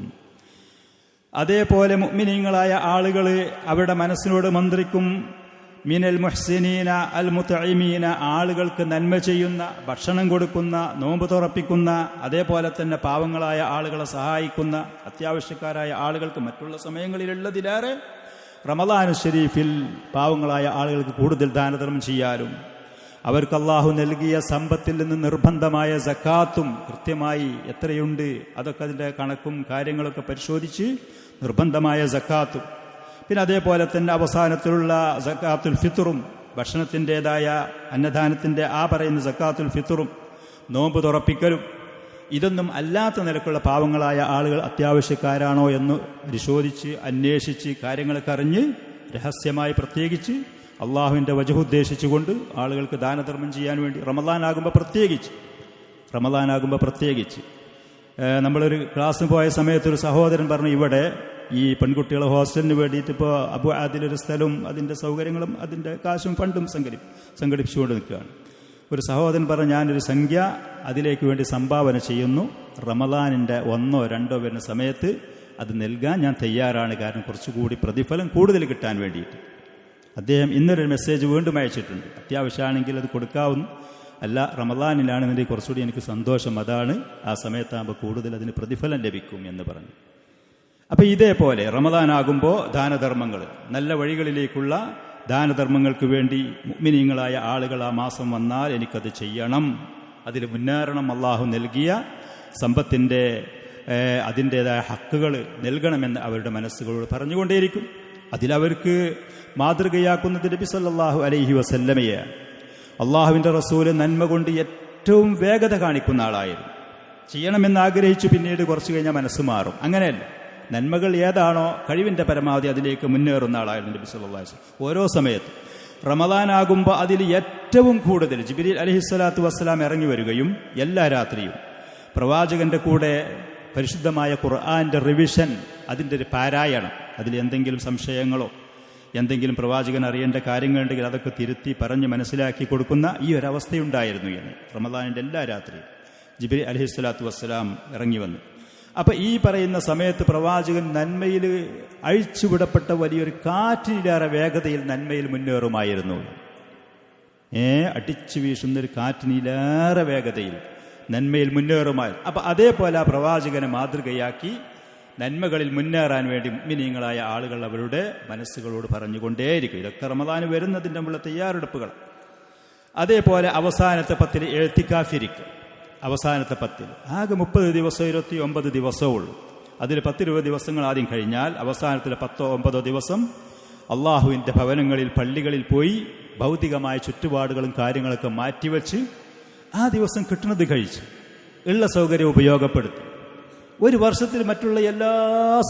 അതേപോലെ മുഅ്മിനീങ്ങളായ ആളുകൾ അവരുടെ മനസ്സിനോട് മന്ത്രിക്കും, മിനൽ മുഹ്സിനീന അൽ മുതഇമീന, ആളുകൾക്ക് നന്മ ചെയ്യുന്ന, ഭക്ഷണം കൊടുക്കുന്ന, നോമ്പ് തുറപ്പിക്കുന്ന, അതേപോലെ തന്നെ പാവങ്ങളായ ആളുകളെ സഹായിക്കുന്ന, അത്യാവശ്യക്കാരായ ആളുകൾക്ക് മറ്റുള്ള സമയങ്ങളിലുള്ളതിലേറെ റമളാൻ ശരീഫിൽ പാവങ്ങളായ ആളുകൾക്ക് കൂടുതൽ ദാനധർമ്മം ചെയ്യാനും അവർക്ക് അല്ലാഹു നൽകിയ സമ്പത്തിൽ നിന്ന് നിർബന്ധമായ സക്കാത്തും കൃത്യമായി എത്രയുണ്ട് അതൊക്കെ അതിൻ്റെ കണക്കും കാര്യങ്ങളൊക്കെ പരിശോധിച്ച് നിർബന്ധമായ സക്കാത്തും, പിന്നെ അതേപോലെ തന്നെ അവസാനത്തിലുള്ള സക്കാത്തുൽ ഫിത്റും, ഭക്ഷണത്തിൻ്റെതായ അന്നദാനത്തിൻ്റെ ആ പറയുന്ന സക്കാത്തുൽ ഫിത്റും, നോമ്പ് തുറപ്പിക്കലും, ഇതൊന്നും അല്ലാത്ത നിലക്കുള്ള പാവങ്ങളായ ആളുകൾ അത്യാവശ്യക്കാരാണോ എന്ന് പരിശോധിച്ച് അന്വേഷിച്ച് കാര്യങ്ങളൊക്കെ അറിഞ്ഞ് രഹസ്യമായി പ്രത്യേകിച്ച് അള്ളാഹുവിൻ്റെ വജഹ് ഉദ്ദേശിച്ചുകൊണ്ട് ആളുകൾക്ക് ദാനധർമ്മം ചെയ്യാൻ വേണ്ടി റമളാനാകുമ്പോൾ പ്രത്യേകിച്ച് നമ്മളൊരു ക്ലാസ്സിന് പോയ സമയത്തൊരു സഹോദരൻ പറഞ്ഞു, ഇവിടെ ഈ പെൺകുട്ടികളെ ഹോസ്റ്റലിന് വേണ്ടിയിട്ട് ഇപ്പോൾ അബു ആദിലൊരു സ്ഥലവും അതിൻ്റെ സൗകര്യങ്ങളും അതിൻ്റെ കാശും ഫണ്ടും സംഘടിപ്പിച്ചുകൊണ്ട് നിൽക്കുകയാണ്. ഒരു സഹോദരൻ പറഞ്ഞു, ഞാനൊരു സംഖ്യ അതിലേക്ക് വേണ്ടി സംഭാവന ചെയ്യുന്നു, റമളാനിൻ്റെ 1-ഓ 2-ഓ വരുന്ന സമയത്ത് അത് നൽകാൻ ഞാൻ തയ്യാറാണ്, കാരണം കുറച്ചുകൂടി പ്രതിഫലം കൂടുതൽ കിട്ടാൻ വേണ്ടിയിട്ട്. അദ്ദേഹം ഇന്നൊരു മെസ്സേജ് വീണ്ടും അയച്ചിട്ടുണ്ട്, അത്യാവശ്യമാണെങ്കിൽ അത് കൊടുക്കാവുന്നു, അല്ല റമളാനിലാണെന്നുണ്ടെങ്കിൽ കുറച്ചുകൂടി എനിക്ക് സന്തോഷം, അതാണ് ആ സമയത്താകുമ്പോൾ കൂടുതൽ അതിന് പ്രതിഫലം ലഭിക്കും എന്ന് പറഞ്ഞു. അപ്പം ഇതേപോലെ റമളാനാകുമ്പോൾ ദാനധർമ്മങ്ങൾ, നല്ല വഴികളിലേക്കുള്ള ദാനധർമ്മങ്ങൾക്ക് വേണ്ടി മുഅ്മിനീങ്ങളായ ആളുകൾ ആ മാസം വന്നാൽ എനിക്കത് ചെയ്യണം അതിൽ മുന്നേറണം. അള്ളാഹു നൽകിയ സമ്പത്തിൻ്റെ അതിൻ്റേതായ ഹക്കുകൾ നൽകണമെന്ന് അവരുടെ മനസ്സുകളോട് പറഞ്ഞുകൊണ്ടേയിരിക്കും. അതിലവർക്ക് മാതൃകയാക്കുന്നത് നബി സല്ലല്ലാഹു അലൈഹി വസല്ലമയെ. അള്ളാഹുവിൻ്റെ റസൂല് നന്മ കൊണ്ട് ഏറ്റവും വേഗത കാണിക്കുന്ന ആളായിരുന്നു. ചെയ്യണമെന്ന് ആഗ്രഹിച്ചു പിന്നീട് കുറച്ചു കഴിഞ്ഞാൽ മനസ്സ് മാറും. അങ്ങനെയല്ല, നന്മകൾ ഏതാണോ കഴിവിൻ്റെ പരമാവധി അതിലേക്ക് മുന്നേറുന്ന ആളായിരുന്നു നബി സല്ലല്ലാഹു അലൈഹി വസല്ലം. ഓരോ സമയത്ത് റമദാനാകുമ്പോൾ അതിൽ ഏറ്റവും കൂടുതൽ ജിബ്രീൽ അലൈഹിസ്സലാത്തു വസ്സലാം ഇറങ്ങി വരികയും എല്ലാ രാത്രിയും പ്രവാചകന്റെ കൂടെ പരിശുദ്ധമായ ഖുർആന്റെ റിവിഷൻ, അതിൻ്റെ ഒരു പാരായണം, അതിൽ എന്തെങ്കിലും സംശയങ്ങളോ എന്തെങ്കിലും പ്രവാചകൻ അറിയേണ്ട കാര്യങ്ങളുണ്ടെങ്കിൽ അതൊക്കെ തിരുത്തി പറഞ്ഞ് മനസ്സിലാക്കി കൊടുക്കുന്ന ഈ ഒരവസ്ഥയുണ്ടായിരുന്നു എന്ന്. റമദാനിൻ്റെ എല്ലാ രാത്രിയും ജിബ്രീൽ അലൈഹിസ്സലാത്തു വസ്സലാം ഇറങ്ങി വന്നു. അപ്പം ഈ പറയുന്ന സമയത്ത് പ്രവാചകൻ നന്മയിൽ അഴിച്ചുവിടപ്പെട്ട വലിയൊരു കാറ്റിനിലേറെ വേഗതയിൽ നന്മയിൽ മുന്നേറുമായിരുന്നു. അടിച്ചു വീശുന്നൊരു കാറ്റിനിലേറെ വേഗതയിൽ നന്മയിൽ മുന്നേറുമായിരുന്നു. അപ്പം അതേപോലെ ആ പ്രവാചകനെ മാതൃകയാക്കി നന്മകളിൽ മുന്നേറാൻ വേണ്ടി മുഅ്മിനീങ്ങളായ ആളുകൾ അവരുടെ മനസ്സുകളോട് പറഞ്ഞുകൊണ്ടേയിരിക്കും. ഇതൊക്കെ റമദാന് വരുന്നതിൻ്റെ മുള്ള തയ്യാറെടുപ്പുകൾ. അതേപോലെ അവസാനത്തെ 10 എഴുത്തിക്കാഫിരിക്കുക. അവസാനത്തെ 10 ആകെ 30 ദിവസം 29 ദിവസമേ ഉള്ളൂ. അതിൽ 10-20 ദിവസങ്ങൾ ആദ്യം കഴിഞ്ഞാൽ അവസാനത്തിലെ 10-9 ദിവസം അള്ളാഹുവിൻ്റെ ഭവനങ്ങളിൽ പള്ളികളിൽ പോയി ഭൗതികമായ ചുറ്റുപാടുകളും കാര്യങ്ങളൊക്കെ മാറ്റിവെച്ച് ആ ദിവസം കിട്ടുന്നത് കഴിച്ച് ഉള്ള സൗകര്യം ഉപയോഗപ്പെടുത്തി. ഒരു വർഷത്തിൽ മറ്റുള്ള എല്ലാ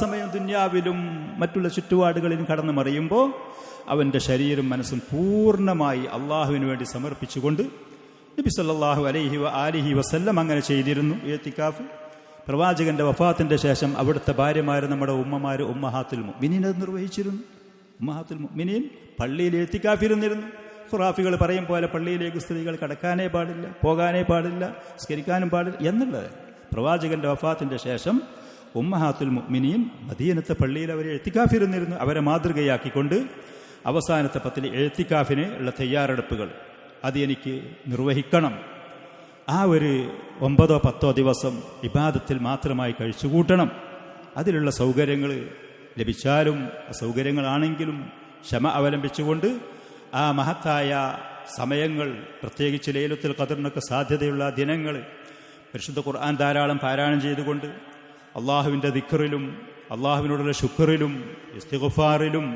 സമയവും ദുന്യാവിലും മറ്റുള്ള ചുറ്റുപാടുകളിലും കടന്നു മറിയുമ്പോൾ അവൻ്റെ ശരീരം മനസ്സും പൂർണ്ണമായി അള്ളാഹുവിന് വേണ്ടി സമർപ്പിച്ചുകൊണ്ട് നബി സല്ലല്ലാഹു അലൈഹി വസല്ലം അങ്ങനെ ചെയ്തിരുന്നു. ഇഅ്തികാഫ് പ്രവാചകന്റെ വഫാത്തിന്റെ ശേഷം അവിടുത്തെ ഭാര്യമാർ, നമ്മുടെ ഉമ്മമാർ, ഉമ്മഹാത്തുൽ മുഅ്മിനീൻ അത് നിർവഹിച്ചിരുന്നു. ഉമ്മഹാത്തുൽ മുഅ്മിനീൻ പള്ളിയിൽ ഇഅ്തികാഫിരുന്നിരുന്നു. ഖുറാഫികൾ പറയും പോലെ പള്ളിയിലേക്ക് സ്ത്രീകൾ കടക്കാനേ പാടില്ല, പോകാനേ പാടില്ല, സ്കരിക്കാനും പാടില്ല എന്നുള്ളത്. പ്രവാചകന്റെ വഫാത്തിന്റെ ശേഷം ഉമ്മഹാത്തുൽ മുഅ്മിനീൻ മദീനത്തെ പള്ളിയിൽ അവരെ ഇഅ്തികാഫിരുന്നിരുന്നു. അവരെ മാതൃകയാക്കിക്കൊണ്ട് അവസാനത്തെ 10 ഇഅ്തികാഫിന് ഉള്ള തയ്യാറെടുപ്പുകൾ അത് എനിക്ക് നിർവഹിക്കണം. ആ ഒരു 9-10 ദിവസം ഇബാദത്തിൽ മാത്രമായി കഴിച്ചുകൂട്ടണം. അതിലുള്ള സൗകര്യങ്ങൾ ലഭിച്ചാലും അസൗകര്യങ്ങളാണെങ്കിലും ക്ഷമ അവലംബിച്ചുകൊണ്ട് ആ മഹത്തായ സമയങ്ങൾ, പ്രത്യേകിച്ച് ലൈലത്തുൽ ഖദറിനൊക്കെ സാധ്യതയുള്ള ദിനങ്ങൾ പരിശുദ്ധ ഖുർആൻ ധാരാളം പാരായണം ചെയ്തുകൊണ്ട് അള്ളാഹുവിൻ്റെ ദിക്റിലും അള്ളാഹുവിനോടുള്ള ശുക്റിലും ഇസ്തിഗ്ഫാറിലും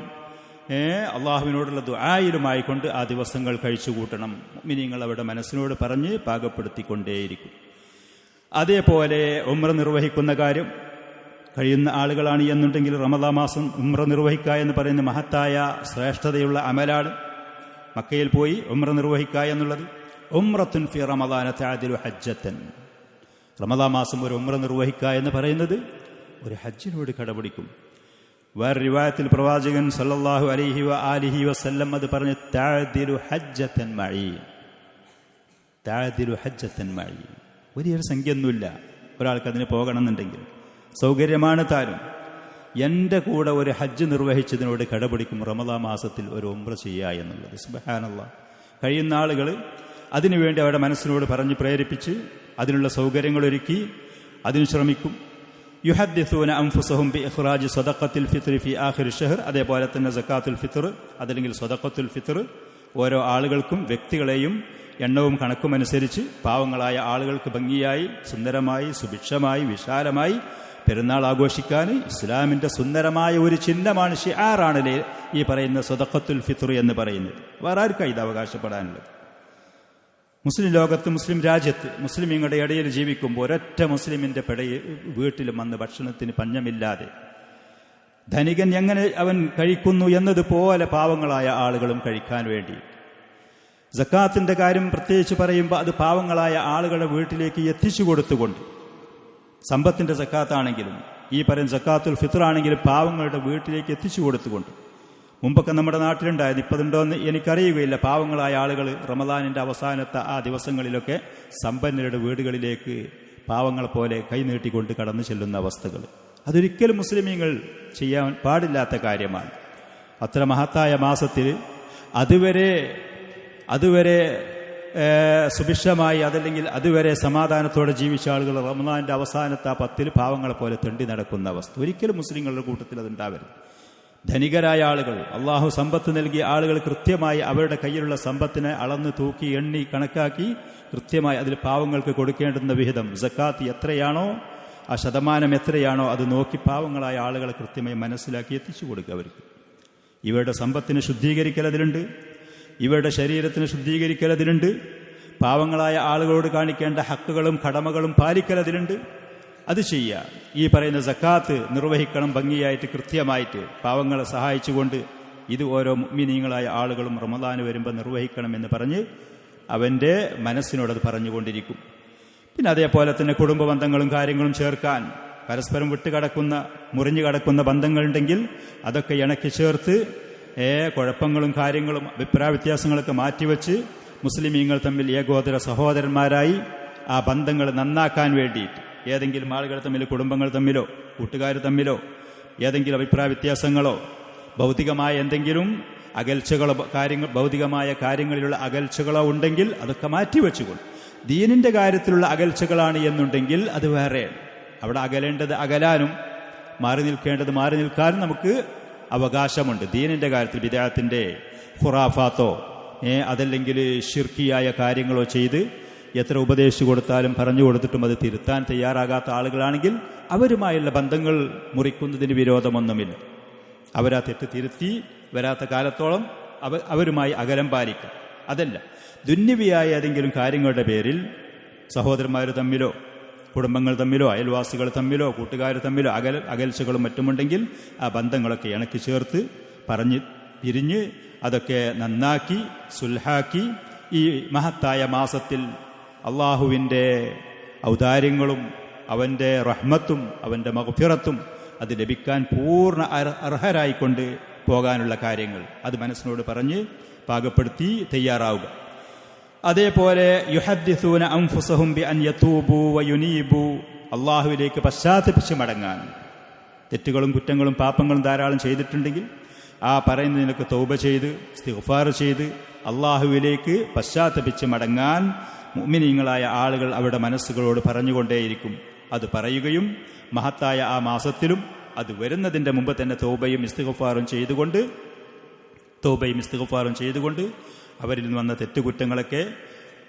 അള്ളാഹുവിനോടുള്ള ദുആയിലുമായിക്കൊണ്ട് ആ ദിവസങ്ങൾ കഴിച്ചുകൂട്ടണം. മുഅ്മിനീങ്ങൾ അവരുടെ മനസ്സിനോട് പറഞ്ഞ് പാകപ്പെടുത്തിക്കൊണ്ടേയിരിക്കും. അതേപോലെ ഉംറ നിർവഹിക്കുന്ന കാര്യം കഴിയുന്ന ആളുകളാണ് എന്നുണ്ടെങ്കിൽ റമദാൻ മാസം ഉംറ നിർവഹിക്കുക എന്ന് പറയുന്ന മഹത്തായ ശ്രേഷ്ഠതയുള്ള അമലാണ്. മക്കയിൽ പോയി ഉംറ നിർവഹിക്കുക എന്നുള്ളത്. ഉംറത്തുൻ ഫി റമദാന തഅദിലു ഹജ്ജത്തൻ. റമദാൻ മാസം ഒരു ഉംറ നിർവഹിക്കുക എന്ന് പറയുന്നത് ഒരു ഹജ്ജിനോട് കടപിടിക്കും. വേറെ റിവായത്തിൽ പ്രവാചകൻ സല്ലല്ലാഹു അലൈഹി വസല്ലം അത് പറഞ്ഞ് തഅദിലു ഹജ്ജത്തൻ മഈ. തഅദിലു ഹജ്ജത്തൻ മഈ. വലിയൊരു സംഖ്യയൊന്നുമില്ല ഒരാൾക്ക് അതിന് പോകണമെന്നുണ്ടെങ്കിൽ. സൗകര്യമാണ് താനും. എൻ്റെ കൂടെ ഒരു ഹജ്ജ് നിർവഹിച്ചതിനോട് കടപിടിക്കും റമദാൻ മാസത്തിൽ ഒരു ഉംറ ചെയ്യുക എന്നുള്ളത്. സുബ്ഹാനല്ലാഹ്. കഴിയുന്ന ആളുകൾ അതിനുവേണ്ടി അവരുടെ മനസ്സിനോട് പറഞ്ഞ് പ്രേരിപ്പിച്ച് അതിനുള്ള സൗകര്യങ്ങളൊരുക്കി അതിന് ശ്രമിക്കും. യുഹദ്ദിസൂന അൻഫുസഹും ബി ഇഖ്റാജി സദഖത്തുൽ ഫിത്ർ ഫി ആഖിരി ഷഹർ. അതേപോലെ തന്നെ സക്കാത്തുൽ ഫിത്ർ അതല്ലെങ്കിൽ സദഖത്തുൽ ഫിത്ർ ഓരോ ആളുകൾക്കും വ്യക്തികളെയും എണ്ണവും കണക്കുമനുസരിച്ച് പാവങ്ങളായ ആളുകൾക്ക് ഭംഗിയായി സുന്ദരമായി സുഭിക്ഷമായി വിശാലമായി പെരുന്നാൾ ആഘോഷിക്കാൻ ഇസ്ലാമിൻ്റെ സുന്ദരമായ ഒരു ചിഹ്നമാണ്, ഷിആറാണ് ഈ പറയുന്ന സദഖത്തുൽ ഫിത്ർ എന്ന് പറയുന്നത്. വേറെ ആർക്കാണ് ഇത് അവകാശപ്പെടാനുള്ളത്? മുസ്ലിം ലോകത്ത്, മുസ്ലിം രാജ്യത്ത് മുസ്ലിമീങ്ങളുടെ ഇടയിൽ ജീവിക്കുമ്പോൾ ഒരൊറ്റ മുസ്ലിമിൻ്റെ വീട്ടിലും വന്ന് ഭക്ഷണത്തിന് പഞ്ഞമില്ലാതെ ധനികൻ എങ്ങനെ അവൻ കഴിക്കുന്നു എന്നതുപോലെ പാവങ്ങളായ ആളുകളും കഴിക്കാൻ വേണ്ടി സക്കാത്തിൻ്റെ കാര്യം പ്രത്യേകിച്ച് പറയുമ്പോൾ അത് പാവങ്ങളായ ആളുകളുടെ വീട്ടിലേക്ക് എത്തിച്ചു കൊടുത്തുകൊണ്ട്, സമ്പത്തിൻ്റെ സക്കാത്താണെങ്കിലും ഈ പറയുന്ന സക്കാത്തുൽ ഫിത്ർ ആണെങ്കിലും പാവങ്ങളുടെ വീട്ടിലേക്ക് എത്തിച്ചു കൊടുത്തുകൊണ്ട്. മുമ്പൊക്കെ നമ്മുടെ നാട്ടിലുണ്ടായിരുന്നു, ഇപ്പതുണ്ടോയെന്ന് എനിക്കറിയുകയില്ല. പാവങ്ങളായ ആളുകൾ റമദാനിൻ്റെ അവസാനത്തെ ആ ദിവസങ്ങളിലൊക്കെ സമ്പന്നരുടെ വീടുകളിലേക്ക് പാവങ്ങളെ പോലെ കൈനീട്ടിക്കൊണ്ട് കടന്നു ചെല്ലുന്ന അവസ്ഥകൾ. അതൊരിക്കലും മുസ്ലിമീങ്ങൾ ചെയ്യാൻ പാടില്ലാത്ത കാര്യമാണ്. അത്ര മഹത്തായ മാസത്തിൽ അതുവരെ സുഭിക്ഷമായി അതല്ലെങ്കിൽ അതുവരെ സമാധാനത്തോടെ ജീവിച്ച ആളുകൾ റമദാനിൻ്റെ അവസാനത്തെ ആ 10 പാവങ്ങളെ പോലെ തെണ്ടി നടക്കുന്ന അവസ്ഥ ഒരിക്കലും മുസ്ലിങ്ങളുടെ കൂട്ടത്തിൽ അതുണ്ടാവരുത്. ധനികരായ ആളുകൾ, അള്ളാഹു സമ്പത്ത് നൽകിയ ആളുകൾ കൃത്യമായി അവരുടെ കയ്യിലുള്ള സമ്പത്തിനെ അളന്ന് തൂക്കി എണ്ണി കണക്കാക്കി കൃത്യമായി അതിൽ പാവങ്ങൾക്ക് കൊടുക്കേണ്ടുന്ന വിഹിതം സക്കാത്ത് എത്രയാണോ ആ ശതമാനം എത്രയാണോ അത് നോക്കി പാവങ്ങളായ ആളുകളെ കൃത്യമായി മനസ്സിലാക്കി എത്തിച്ചു കൊടുക്കുക അവർക്ക്. ഇവരുടെ സമ്പത്തിന് ശുദ്ധീകരിക്കൽ അതിലുണ്ട്, ഇവരുടെ ശരീരത്തിന് ശുദ്ധീകരിക്കൽ അതിലുണ്ട്, പാവങ്ങളായ ആളുകളോട് കാണിക്കേണ്ട ഹക്കുകളും കടമകളും പാലിക്കൽ അതിലുണ്ട്. അത് ചെയ്യുക. ഈ പറയുന്ന സക്കാത്ത് നിർവഹിക്കണം ഭംഗിയായിട്ട് കൃത്യമായിട്ട് പാവങ്ങളെ സഹായിച്ചുകൊണ്ട്. ഇത് ഓരോ മുഅ്മിനീങ്ങളായ ആളുകളും റമദാൻ വരുമ്പോൾ നിർവഹിക്കണമെന്ന് പറഞ്ഞ് അവൻ്റെ മനസ്സിനോടത് പറഞ്ഞുകൊണ്ടിരിക്കും. പിന്നെ അതേപോലെ തന്നെ കുടുംബ ബന്ധങ്ങളും കാര്യങ്ങളും ചേർക്കാൻ, പരസ്പരം വിട്ടുകിടക്കുന്ന മുറിഞ്ഞു കിടക്കുന്ന ബന്ധങ്ങളുണ്ടെങ്കിൽ അതൊക്കെ ഇണക്കി ചേർത്ത് കുഴപ്പങ്ങളും കാര്യങ്ങളും അഭിപ്രായ വ്യത്യാസങ്ങളൊക്കെ മാറ്റിവെച്ച് മുസ്ലിമീങ്ങൾ തമ്മിൽ ഏകോദര സഹോദരന്മാരായി ആ ബന്ധങ്ങൾ നന്നാക്കാൻ വേണ്ടിയിട്ട് ഏതെങ്കിലും ആളുകൾ തമ്മിൽ, കുടുംബങ്ങൾ തമ്മിലോ കൂട്ടുകാർ തമ്മിലോ ഏതെങ്കിലും അഭിപ്രായ വ്യത്യാസങ്ങളോ ഭൗതികമായ എന്തെങ്കിലും അകൽച്ചകളോ ഭൗതികമായ കാര്യങ്ങളിലുള്ള അകൽച്ചകളോ ഉണ്ടെങ്കിൽ അതൊക്കെ മാറ്റിവെച്ചുകൊണ്ട് ദീനിന്റെ കാര്യത്തിലുള്ള അകൽച്ചകളാണ് എന്നുണ്ടെങ്കിൽ അത് വേറെയാണ്. അവിടെ അകലേണ്ടത് അകലാനും മാറി നിൽക്കേണ്ടത് മാറി നിൽക്കാനും നമുക്ക് അവകാശമുണ്ട്. ദീനിന്റെ കാര്യത്തിൽ ബിദ്അത്തിന്റെ ഖുറാഫാത്തോ അതല്ലെങ്കിൽ ശിർക്കിയായ കാര്യങ്ങളോ ചെയ്ത് എത്ര ഉപദേശിച്ചു കൊടുത്താലും പറഞ്ഞു കൊടുത്തിട്ടും അത് തിരുത്താൻ തയ്യാറാകാത്ത ആളുകളാണെങ്കിൽ അവരുമായുള്ള ബന്ധങ്ങൾ മുറിക്കുന്നതിന് വിരോധമൊന്നുമില്ല. അവരാ തെറ്റ് തിരുത്തി വരാത്ത കാലത്തോളം അവരുമായി അകലം പാലിക്കും. അതല്ല, ദുന്യവിയായ ഏതെങ്കിലും കാര്യങ്ങളുടെ പേരിൽ സഹോദരന്മാർ തമ്മിലോ കുടുംബങ്ങൾ തമ്മിലോ അയൽവാസികൾ തമ്മിലോ കൂട്ടുകാർ തമ്മിലോ അകൽച്ചകളും മറ്റുമുണ്ടെങ്കിൽ ആ ബന്ധങ്ങളൊക്കെ ഇണക്കി ചേർത്ത് പറഞ്ഞ് പിരിഞ്ഞ് അതൊക്കെ നന്നാക്കി സുൽഹാക്കി ഈ മഹത്തായ മാസത്തിൽ അള്ളാഹുവിൻ്റെ ഔദാര്യങ്ങളും അവൻ്റെ റഹ്മത്തും അവൻ്റെ മഗ്ഫിറത്തും അത് ലഭിക്കാൻ പൂർണ്ണ അർഹരായിക്കൊണ്ട് പോകാനുള്ള കാര്യങ്ങൾ അത് മനസ്സിനോട് പറഞ്ഞ് പാകപ്പെടുത്തി തയ്യാറാവുക. അതേപോലെ യുഹദ്ദിസൂന അൻഫുസഹും ബിഅൻ യതൂബു വയുനീബു, അള്ളാഹുവിലേക്ക് പശ്ചാത്തപിച്ച് മടങ്ങാൻ. തെറ്റുകളും കുറ്റങ്ങളും പാപങ്ങളും ധാരാളം ചെയ്തിട്ടുണ്ടെങ്കിൽ ആ പറയുന്നതിനൊക്കെ തൗബ ചെയ്ത് ഇസ്തിഗ്ഫാർ ചെയ്ത് അള്ളാഹുവിലേക്ക് പശ്ചാത്തപിച്ച് മടങ്ങാൻ മുഅ്മിനീങ്ങളായ ആളുകൾ അവരുടെ മനസ്സുകളോട് പറഞ്ഞുകൊണ്ടേയിരിക്കും. അത് പറയുകയും മഹത്തായ ആ മാസത്തിലും അത് വരുന്നതിൻ്റെ മുമ്പ് തന്നെ തൗബയും ഇസ്തിഗ്ഫാറും ചെയ്തുകൊണ്ട് അവരിൽ നിന്ന് വന്ന തെറ്റുകുറ്റങ്ങളൊക്കെ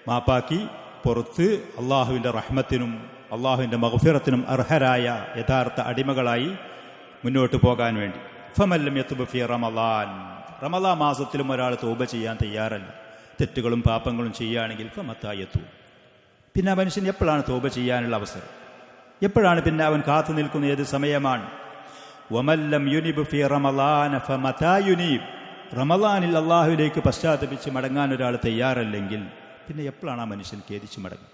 മാപ്പാക്കി പുറത്ത് അള്ളാഹുവിൻ്റെ റഹ്മത്തിനും അള്ളാഹുവിൻ്റെ മഗ്ഫിറത്തിനും അർഹരായ യഥാർത്ഥ അടിമകളായി മുന്നോട്ട് പോകാൻ വേണ്ടി. ഫമല്ലം യതുബ് ഫീ റമളാൻ, റമളാൻ മാസത്തിലും ഒരാൾ തൗബ ചെയ്യാൻ തയ്യാറല്ല, തെറ്റുകളും പാപങ്ങളും ചെയ്യുകയാണെങ്കിൽ ഫമത്താ യതൂബ്. പിന്നെ ആ മനുഷ്യൻ എപ്പോഴാണ് തൗബ ചെയ്യാനുള്ള അവസരം? എപ്പോഴാണ് പിന്നെ അവൻ കാത്തു നിൽക്കുന്ന ഏത് സമയമാണ്? വമല്ലം യുനിബ് ഫീ റമളാൻ ഫമത്താ യുനീബ്, റമളാനിൽ അള്ളാഹുവിലേക്ക് പശ്ചാത്തപിച്ച് മടങ്ങാൻ ഒരാൾ തയ്യാറല്ലെങ്കിൽ പിന്നെ എപ്പോഴാണ് ആ മനുഷ്യൻ ഖേദിച്ച് മടങ്ങുക?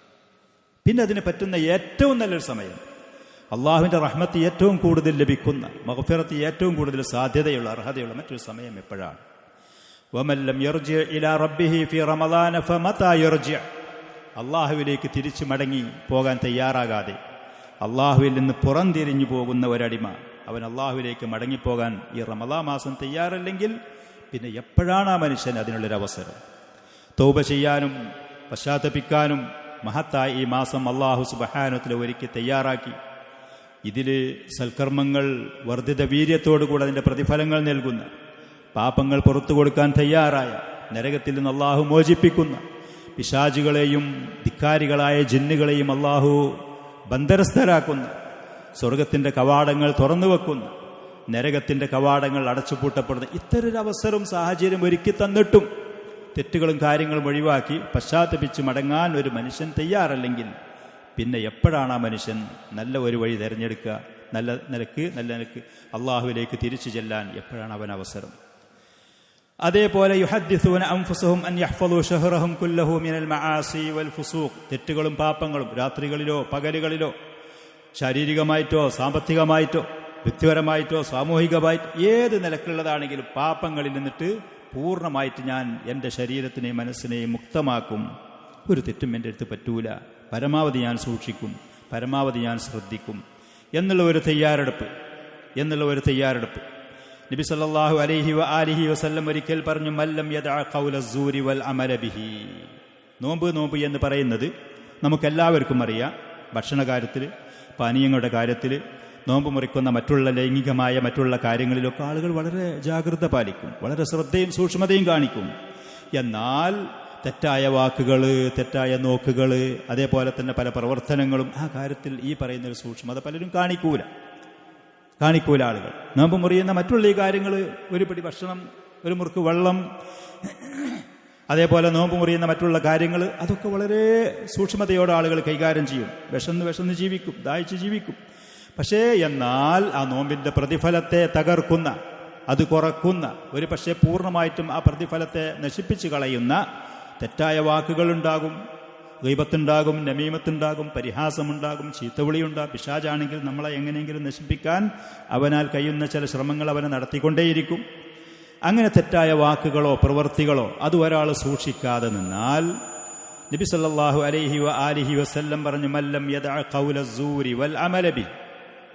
പിന്നെ അതിന് പറ്റുന്ന ഏറ്റവും നല്ലൊരു സമയം, അള്ളാഹുവിൻ്റെ റഹ്മത്ത് ഏറ്റവും കൂടുതൽ ലഭിക്കുന്ന, മഗ്ഫിറത്ത് ഏറ്റവും കൂടുതൽ സാധ്യതയുള്ള അർഹതയുള്ള മറ്റൊരു സമയം എപ്പോഴാണ്? വമല്ലം യർജി ഇലാ റബ്ബിഹി ഫീ റമളാൻ ഫമതാ യർജി, അള്ളാഹുവിലേക്ക് തിരിച്ചു മടങ്ങി പോകാൻ തയ്യാറാകാതെ അള്ളാഹുവിൽ നിന്ന് പുറംതിരിഞ്ഞു പോകുന്ന ഒരടിമ, അവൻ അള്ളാഹുവിലേക്ക് മടങ്ങിപ്പോകാൻ ഈ റമളാൻ മാസം തയ്യാറല്ലെങ്കിൽ പിന്നെ എപ്പോഴാണ് ആ മനുഷ്യൻ അതിനുള്ളൊരവസരം? തൗബ ചെയ്യാനും പശ്ചാത്തപിക്കാനും മഹത്തായ ഈ മാസം അള്ളാഹു സുബ്ഹാനഹു വതആല ഒരുക്കി തയ്യാറാക്കി. ഇതിൽ സൽക്കർമ്മങ്ങൾ വർദ്ധിത വീര്യത്തോടുകൂടെ അതിൻ്റെ പ്രതിഫലങ്ങൾ നൽകുന്ന, പാപങ്ങൾ പുറത്തു കൊടുക്കാൻ തയ്യാറായ, നരകത്തിൽ നിന്ന് അള്ളാഹു മോചിപ്പിക്കുന്ന, പിശാചുകളെയും ധിക്കാരികളായ ജിന്നുകളെയും അള്ളാഹു ബന്ധനസ്ഥരാക്കുന്ന, സ്വർഗത്തിൻ്റെ കവാടങ്ങൾ തുറന്നു വെക്കുന്ന, നരകത്തിൻ്റെ കവാടങ്ങൾ അടച്ചുപൂട്ടപ്പെടുന്ന ഇത്തരൊരവസരവും സാഹചര്യം ഒരുക്കി തന്നിട്ടും തെറ്റുകളും കാര്യങ്ങളും ഒഴിവാക്കി പശ്ചാത്തപിച്ച് മടങ്ങാൻ ഒരു മനുഷ്യൻ തയ്യാറല്ലെങ്കിൽ പിന്നെ എപ്പോഴാണ് ആ മനുഷ്യൻ നല്ല ഒരു വഴി തിരഞ്ഞെടുക്കുക? നല്ല നിലക്ക് അള്ളാഹുവിലേക്ക് തിരിച്ചു ചെല്ലാൻ എപ്പോഴാണ് അവൻ അവസരം? അതേപോലെ യുഹദ്ദിസൂന അൻഫുസഹും അൻ യഹ്ഫളൂ ശഹ്റഹും കുല്ലഹു മിനൽ മആസി വൽ ഫുസൂഖ്, തെറ്റുകളും പാപങ്ങളും രാത്രികളിലോ പകലുകളിലോ ശാരീരികമായിട്ടോ സാമ്പത്തികമായിട്ടോ വ്യക്തിപരമായിട്ടോ സാമൂഹികമായിട്ടോ ഏത് നിലക്കുള്ളതാണെങ്കിലും പാപങ്ങളിൽ നിന്നിട്ട് പൂർണ്ണമായിട്ട് ഞാൻ എൻ്റെ ശരീരത്തിനെയും മനസ്സിനെയും മുക്തമാക്കും, ഒരു തെറ്റും എൻ്റെ അടുത്ത് പറ്റൂല, പരമാവധി ഞാൻ സൂക്ഷിക്കും, പരമാവധി ഞാൻ ശ്രദ്ധിക്കും എന്നുള്ള ഒരു തയ്യാറെടുപ്പ് നബി സല്ലല്ലാഹു അലൈഹി വആലിഹി വസല്ലം ഒരിക്കൽ പറഞ്ഞു, മല്ലം യദഅ ഖൗല അസ്സൂരി വൽ അമല ബിഹി. നോമ്പ് എന്ന് പറയുന്നത് നമുക്കെല്ലാവർക്കും അറിയാം. ഭക്ഷണ കാര്യത്തിൽ, പാനീയങ്ങളുടെ കാര്യത്തിൽ, നോമ്പ് മുറിക്കുന്ന മറ്റുള്ള ലൈംഗികമായ മറ്റുള്ള കാര്യങ്ങളിലൊക്കെ ആളുകൾ വളരെ ജാഗ്രത പാലിക്കും, വളരെ ശ്രദ്ധയും സൂക്ഷ്മതയും കാണിക്കും. എന്നാൽ തെറ്റായ വാക്കുകൾ, തെറ്റായ നോക്കുകൾ, അതേപോലെ തന്നെ പല പ്രവർത്തനങ്ങളും, ആ കാര്യത്തിൽ ഈ പറയുന്നൊരു സൂക്ഷ്മത പലരും കാണിക്കൂല ആളുകൾ. നോമ്പ് മുറിയുന്ന മറ്റുള്ള ഈ കാര്യങ്ങൾ, ഒരു പിടി ഭക്ഷണം, ഒരു മുറുക്ക് വെള്ളം, അതേപോലെ നോമ്പ് മുറിയുന്ന മറ്റുള്ള കാര്യങ്ങൾ, അതൊക്കെ വളരെ സൂക്ഷ്മതയോടെ ആളുകൾ കൈകാര്യം ചെയ്യും. വിശന്ന് ജീവിക്കും, ദാഹിച്ച് ജീവിക്കും. പക്ഷേ എന്നാൽ ആ നോമ്പിന്റെ പ്രതിഫലത്തെ തകർക്കുന്ന, അത് കുറക്കുന്ന, ഒരു പക്ഷേ പൂർണ്ണമായിട്ടും ആ പ്രതിഫലത്തെ നശിപ്പിച്ച് കളയുന്ന തെറ്റായ വാക്കുകളുണ്ടാകും, ഗീബത്തുണ്ടാകും, നമീമത്തുണ്ടാകും, പരിഹാസമുണ്ടാകും, ചീത്തവിളിയുണ്ടാകും. പിശാചാണെങ്കിൽ നമ്മളെ എങ്ങനെയെങ്കിലും നശിപ്പിക്കാൻ അവനാൽ കഴിയുന്ന ചില ശ്രമങ്ങൾ അവനെ നടത്തിക്കൊണ്ടേയിരിക്കും. അങ്ങനെ തെറ്റായ വാക്കുകളോ പ്രവൃത്തികളോ അത് ഒരാൾ സൂക്ഷിക്കാതെ നിന്നാൽ, നബി സല്ലല്ലാഹു അലൈഹി വആലിഹി വസല്ലം പറഞ്ഞു, മല്ലം യദഅ ഖൗല സൂരി വൽ അമല ബി,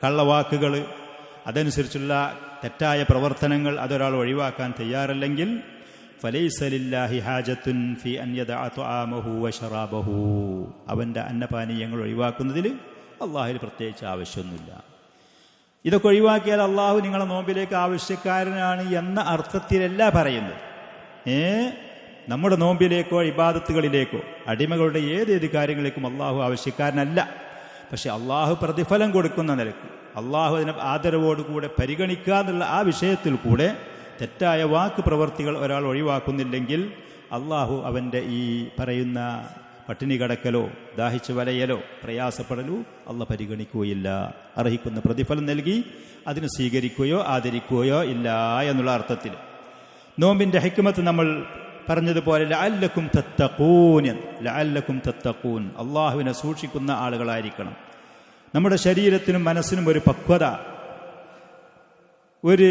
കള്ളവാക്കുകൾ, അതനുസരിച്ചുള്ള തെറ്റായ പ്രവർത്തനങ്ങൾ അതൊരാൾ ഒഴിവാക്കാൻ തയ്യാറല്ലെങ്കിൽ, ഫലൈസ ലില്ലാഹി ഹാജത്തുൻ ഫി അൻ യദഅ തുആമഹു വശറാബഹു, അവന്റെ അന്നപാനീയങ്ങൾ ഒഴിവാക്കുന്നതിൽ അള്ളാഹുവിന് പ്രത്യേകിച്ച് ആവശ്യമൊന്നുമില്ല. ഇതൊക്കെ ഒഴിവാക്കിയാൽ അള്ളാഹു നിങ്ങളെ നോമ്പിലേക്ക് ആവശ്യക്കാരനാണ് എന്ന അർത്ഥത്തിലല്ല പറയുന്നത്. നമ്മുടെ നോമ്പിലേക്കോ ഇബാദത്തുകളിലേക്കോ അടിമകളുടെ ഏതേത് കാര്യങ്ങളിലേക്കും അള്ളാഹു ആവശ്യക്കാരനല്ല. പക്ഷെ അള്ളാഹു പ്രതിഫലം കൊടുക്കുന്ന നിലക്ക്, അള്ളാഹു അതിനെ ആദരവോടുകൂടെ പരിഗണിക്കാന്നുള്ള ആ വിഷയത്തിൽ കൂടെ തെറ്റായ വാക്ക് പ്രവർത്തികൾ ഒരാൾ ഒഴിവാക്കുന്നില്ലെങ്കിൽ അള്ളാഹു അവൻ്റെ ഈ പറയുന്ന പട്ടിണി കടക്കലോ ദാഹിച്ചു വലയലോ പ്രയാസപ്പെടലോ അള്ളാഹ് പരിഗണിക്കുകയില്ല. അർഹിക്കുന്ന പ്രതിഫലം നൽകി അതിന് സ്വീകരിക്കുകയോ ആദരിക്കുകയോ ഇല്ല എന്നുള്ള അർത്ഥത്തിൽ നോമ്പിന്റെ ഹിക്മത്ത് നമ്മൾ പറഞ്ഞതുപോലെ ലഅല്ലക്കും തത്തഖൂൻ, അള്ളാഹുവിനെ സൂക്ഷിക്കുന്ന ആളുകളായിരിക്കണം. നമ്മുടെ ശരീരത്തിനും മനസ്സിനും ഒരു പക്വത, ഒരു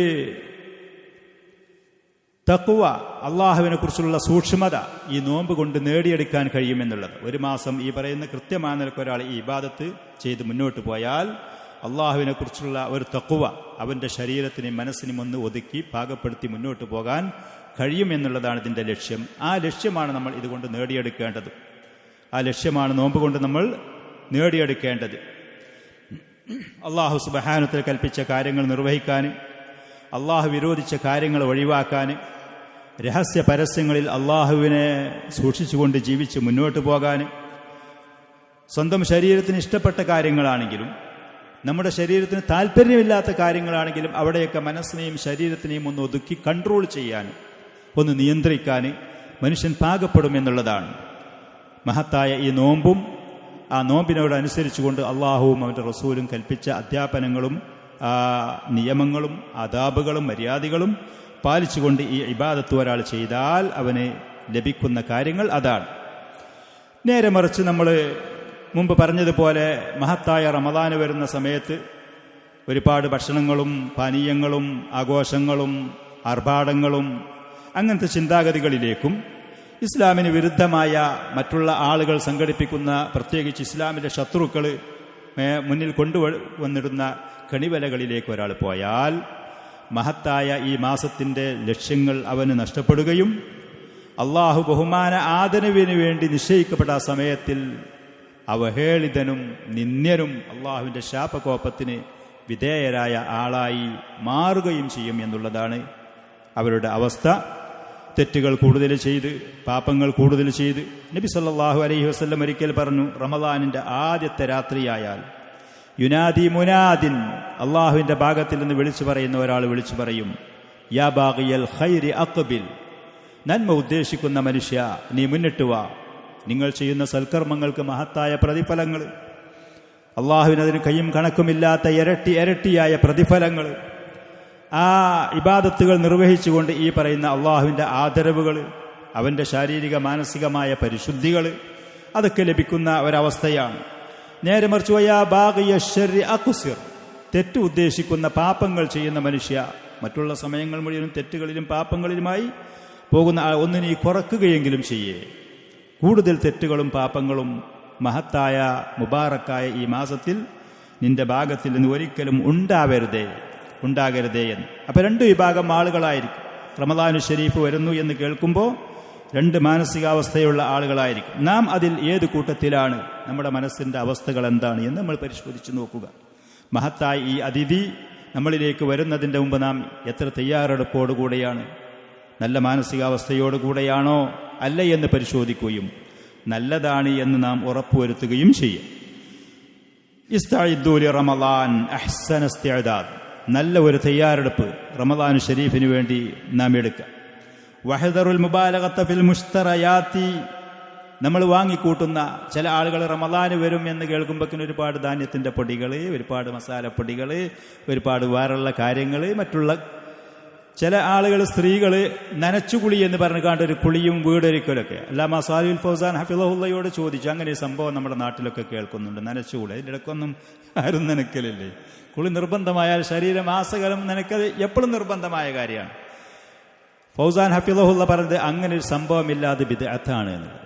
തഖ്വ, അള്ളാഹുവിനെ കുറിച്ചുള്ള സൂക്ഷ്മത ഈ നോമ്പ് കൊണ്ട് നേടിയെടുക്കാൻ കഴിയുമെന്നുള്ളത്. ഒരു മാസം ഈ പറയുന്ന കൃത്യമായ നിലക്ക് ഒരാൾ ഈ ഇബാദത്ത് ചെയ്ത് മുന്നോട്ട് പോയാൽ അള്ളാഹുവിനെ കുറിച്ചുള്ള ഒരു തഖ്വ അവൻ്റെ ശരീരത്തിനെയും മനസ്സിനും ഒന്ന് ഒതുക്കി പാകപ്പെടുത്തി മുന്നോട്ട് പോകാൻ കഴിയുമെന്നുള്ളതാണ് ഇതിൻ്റെ ലക്ഷ്യം. ആ ലക്ഷ്യമാണ് നമ്മൾ ഇതുകൊണ്ട് നേടിയെടുക്കേണ്ടത്. ആ ലക്ഷ്യമാണ് നോമ്പ് കൊണ്ട് നമ്മൾ നേടിയെടുക്കേണ്ടത്. അള്ളാഹു സുബ്ഹാനഹു വ തആല കൽപ്പിച്ച കാര്യങ്ങൾ നിർവഹിക്കാൻ, അള്ളാഹു വിരോധിച്ച കാര്യങ്ങൾ ഒഴിവാക്കാൻ, രഹസ്യ പരസ്യങ്ങളിൽ അള്ളാഹുവിനെ സൂക്ഷിച്ചുകൊണ്ട് ജീവിച്ച് മുന്നോട്ട് പോകാൻ, സ്വന്തം ശരീരത്തിന് ഇഷ്ടപ്പെട്ട കാര്യങ്ങളാണെങ്കിലും നമ്മുടെ ശരീരത്തിന് താല്പര്യമില്ലാത്ത കാര്യങ്ങളാണെങ്കിലും അവിടെയൊക്കെ മനസ്സിനെയും ശരീരത്തിനെയും ഒന്ന് ഒതുക്കി കൺട്രോൾ ചെയ്യാൻ, ഒന്ന് നിയന്ത്രിക്കാൻ മനുഷ്യൻ പാകപ്പെടുമെന്നുള്ളതാണ്. മഹത്തായ ഈ നോമ്പും ആ നോമ്പിനോടനുസരിച്ചുകൊണ്ട് അള്ളാഹുവും അവൻ്റെ റസൂലും കൽപ്പിച്ച അധ്യാപനങ്ങളും നിയമങ്ങളും ആദാബുകളും മര്യാദകളും പാലിച്ചുകൊണ്ട് ഈ ഇബാദത്ത് ഒരാൾ ചെയ്താൽ അവന് ലഭിക്കുന്ന കാര്യങ്ങൾ അതാണ്. നേരെ മറിച്ച് നമ്മൾ മുമ്പ് പറഞ്ഞതുപോലെ മഹത്തായ റമദാന് വരുന്ന സമയത്ത് ഒരുപാട് ഭക്ഷണങ്ങളും പാനീയങ്ങളും ആഘോഷങ്ങളും ആർഭാടങ്ങളും അങ്ങനത്തെ ചിന്താഗതികളിലേക്കും ഇസ്ലാമിന് വിരുദ്ധമായ മറ്റുള്ള ആളുകൾ സംഘടിപ്പിക്കുന്ന, പ്രത്യേകിച്ച് ഇസ്ലാമിൻ്റെ ശത്രുക്കൾ മുന്നിൽ കൊണ്ടുവന്നിടുന്ന കണിവലകളിലേക്ക് ഒരാൾ പോയാൽ മഹത്തായ ഈ മാസത്തിൻ്റെ ലക്ഷ്യങ്ങൾ അവന് നഷ്ടപ്പെടുകയും അള്ളാഹു ബഹുമാന ആദരവിന് വേണ്ടി നിശ്ചയിക്കപ്പെട്ട ആ സമയത്തിൽ അവഹേളിതനും നിന്ദ്യനും അള്ളാഹുവിൻ്റെ ശാപകോപത്തിന് വിധേയരായ ആളായി മാറുകയും ചെയ്യും എന്നുള്ളതാണ് അവരുടെ അവസ്ഥ. തെറ്റുകൾ കൂടുതൽ ചെയ്ത്, പാപങ്ങൾ കൂടുതൽ ചെയ്ത്, നബി സല്ലല്ലാഹു അലൈഹി വസല്ലം ഒരിക്കൽ പറഞ്ഞു, റമദാനിൻ്റെ ആദ്യത്തെ രാത്രിയായാൽ യുനാദി മുനാദിൻ, അള്ളാഹുവിൻ്റെ ഭാഗത്തിൽ നിന്ന് വിളിച്ചു പറയുന്ന ഒരാൾ വിളിച്ചു പറയും, യാ ബാഗിയൽ ഖൈരി അഖ്ബിൽ, നന്മ ഉദ്ദേശിക്കുന്ന മനുഷ്യ നീ മുന്നിട്ട് വാ, നിങ്ങൾ ചെയ്യുന്ന സൽക്കർമ്മങ്ങൾക്ക് മഹത്തായ പ്രതിഫലങ്ങൾ, അള്ളാഹുവിനതിന് കയ്യും കണക്കുമില്ലാത്ത ഇരട്ടിയായ പ്രതിഫലങ്ങൾ, ആ ഇബാദത്തുകൾ നിർവഹിച്ചുകൊണ്ട് ഈ പറയുന്ന അള്ളാഹുവിൻ്റെ ആദരവുകൾ, അവൻ്റെ ശാരീരിക മാനസികമായ പരിശുദ്ധികൾ അതൊക്കെ ലഭിക്കുന്ന ഒരവസ്ഥയാണ്. നേരെ മറിച്ച് വയാ ബാഗിയ ശർരി അഖ്സിർ, തെറ്റ് ഉദ്ദേശിക്കുന്ന പാപങ്ങൾ ചെയ്യുന്ന മനുഷ്യ മറ്റുള്ള സമയങ്ങൾ മുഴുവനും തെറ്റുകളിലും പാപങ്ങളിലുമായി പോകുന്ന ഒന്ന് നീ കുറക്കുകയെങ്കിലും ചെയ്യേ. കൂടുതൽ തെറ്റുകളും പാപങ്ങളും മഹത്തായ മുബാറക്കായ ഈ മാസത്തിൽ നിന്റെ ഭാഗത്തിൽ നിന്ന് ഒരിക്കലും ഉണ്ടാകരുതേ എന്ന്. അപ്പം രണ്ട് വിഭാഗം ആളുകളായിരിക്കും. റമദാനു ഷരീഫ് വരുന്നു എന്ന് കേൾക്കുമ്പോൾ രണ്ട് മാനസികാവസ്ഥയുള്ള ആളുകളായിരിക്കും. നാം അതിൽ ഏത് കൂട്ടത്തിലാണ്? നമ്മുടെ മനസ്സിൻ്റെ അവസ്ഥകൾ എന്താണ് എന്ന് നമ്മൾ പരിശോധിച്ച് നോക്കുക. മഹത്തായ ഈ അതിഥി നമ്മളിലേക്ക് വരുന്നതിൻ്റെ മുമ്പ് നാം എത്ര തയ്യാറെടുപ്പോടുകൂടെയാണ് നല്ല മാനസികാവസ്ഥയോടുകൂടെയാണോ അല്ല എന്ന് പരിശോധിക്കുകയും നല്ലതാണ് എന്ന് നാം ഉറപ്പുവരുത്തുകയും ചെയ്യും. ഇസ്തഇദ്ദൂ റമളാൻ അഹ്സന ഇസ്തിഅദാദ്, നല്ല ഒരു തയ്യാറെടുപ്പ് റമളാൻ ഷരീഫിന് വേണ്ടി നാം എടുക്കുക. വഹദറുൽ മുബാലഗത ഫിൽ മുശ്തറയാത്തി, നമ്മൾ വാങ്ങിക്കൂട്ടുന്ന ചില ആളുകൾ റമളാൻ വരും എന്ന് കേൾക്കുമ്പോഴേക്കും ഒരുപാട് ധാന്യത്തിൻ്റെ പൊടികൾ, ഒരുപാട് മസാലപ്പൊടികൾ, ഒരുപാട് വേറുള്ള കാര്യങ്ങൾ, മറ്റുള്ള ചില ആളുകൾ സ്ത്രീകൾ നനച്ചുകുളി എന്ന് പറഞ്ഞു കാണ്ട ഒരു കുളിയും വീടൊരുക്കലൊക്കെ. അല്ലാമ സാലിഹുൽ ഫൗസാൻ ഹഫിളഹുല്ലയോട് ചോദിച്ചു, അങ്ങനെ ഒരു സംഭവം നമ്മുടെ നാട്ടിലൊക്കെ കേൾക്കുന്നുണ്ട്, നനച്ചുകുളി. അതിൻ്റെ ഇടയ്ക്കൊന്നും ആരും നനക്കലില്ലേ? കുളി നിർബന്ധമായാൽ ശരീരം മാസകലം നനക്കത് എപ്പോഴും നിർബന്ധമായ കാര്യമാണ്. ഫൗസാൻ ഹഫിളഹുല്ല പറഞ്ഞത് അങ്ങനെ ഒരു സംഭവമില്ലാതെ ബിദ്അത്താണ് എന്നുള്ളത്.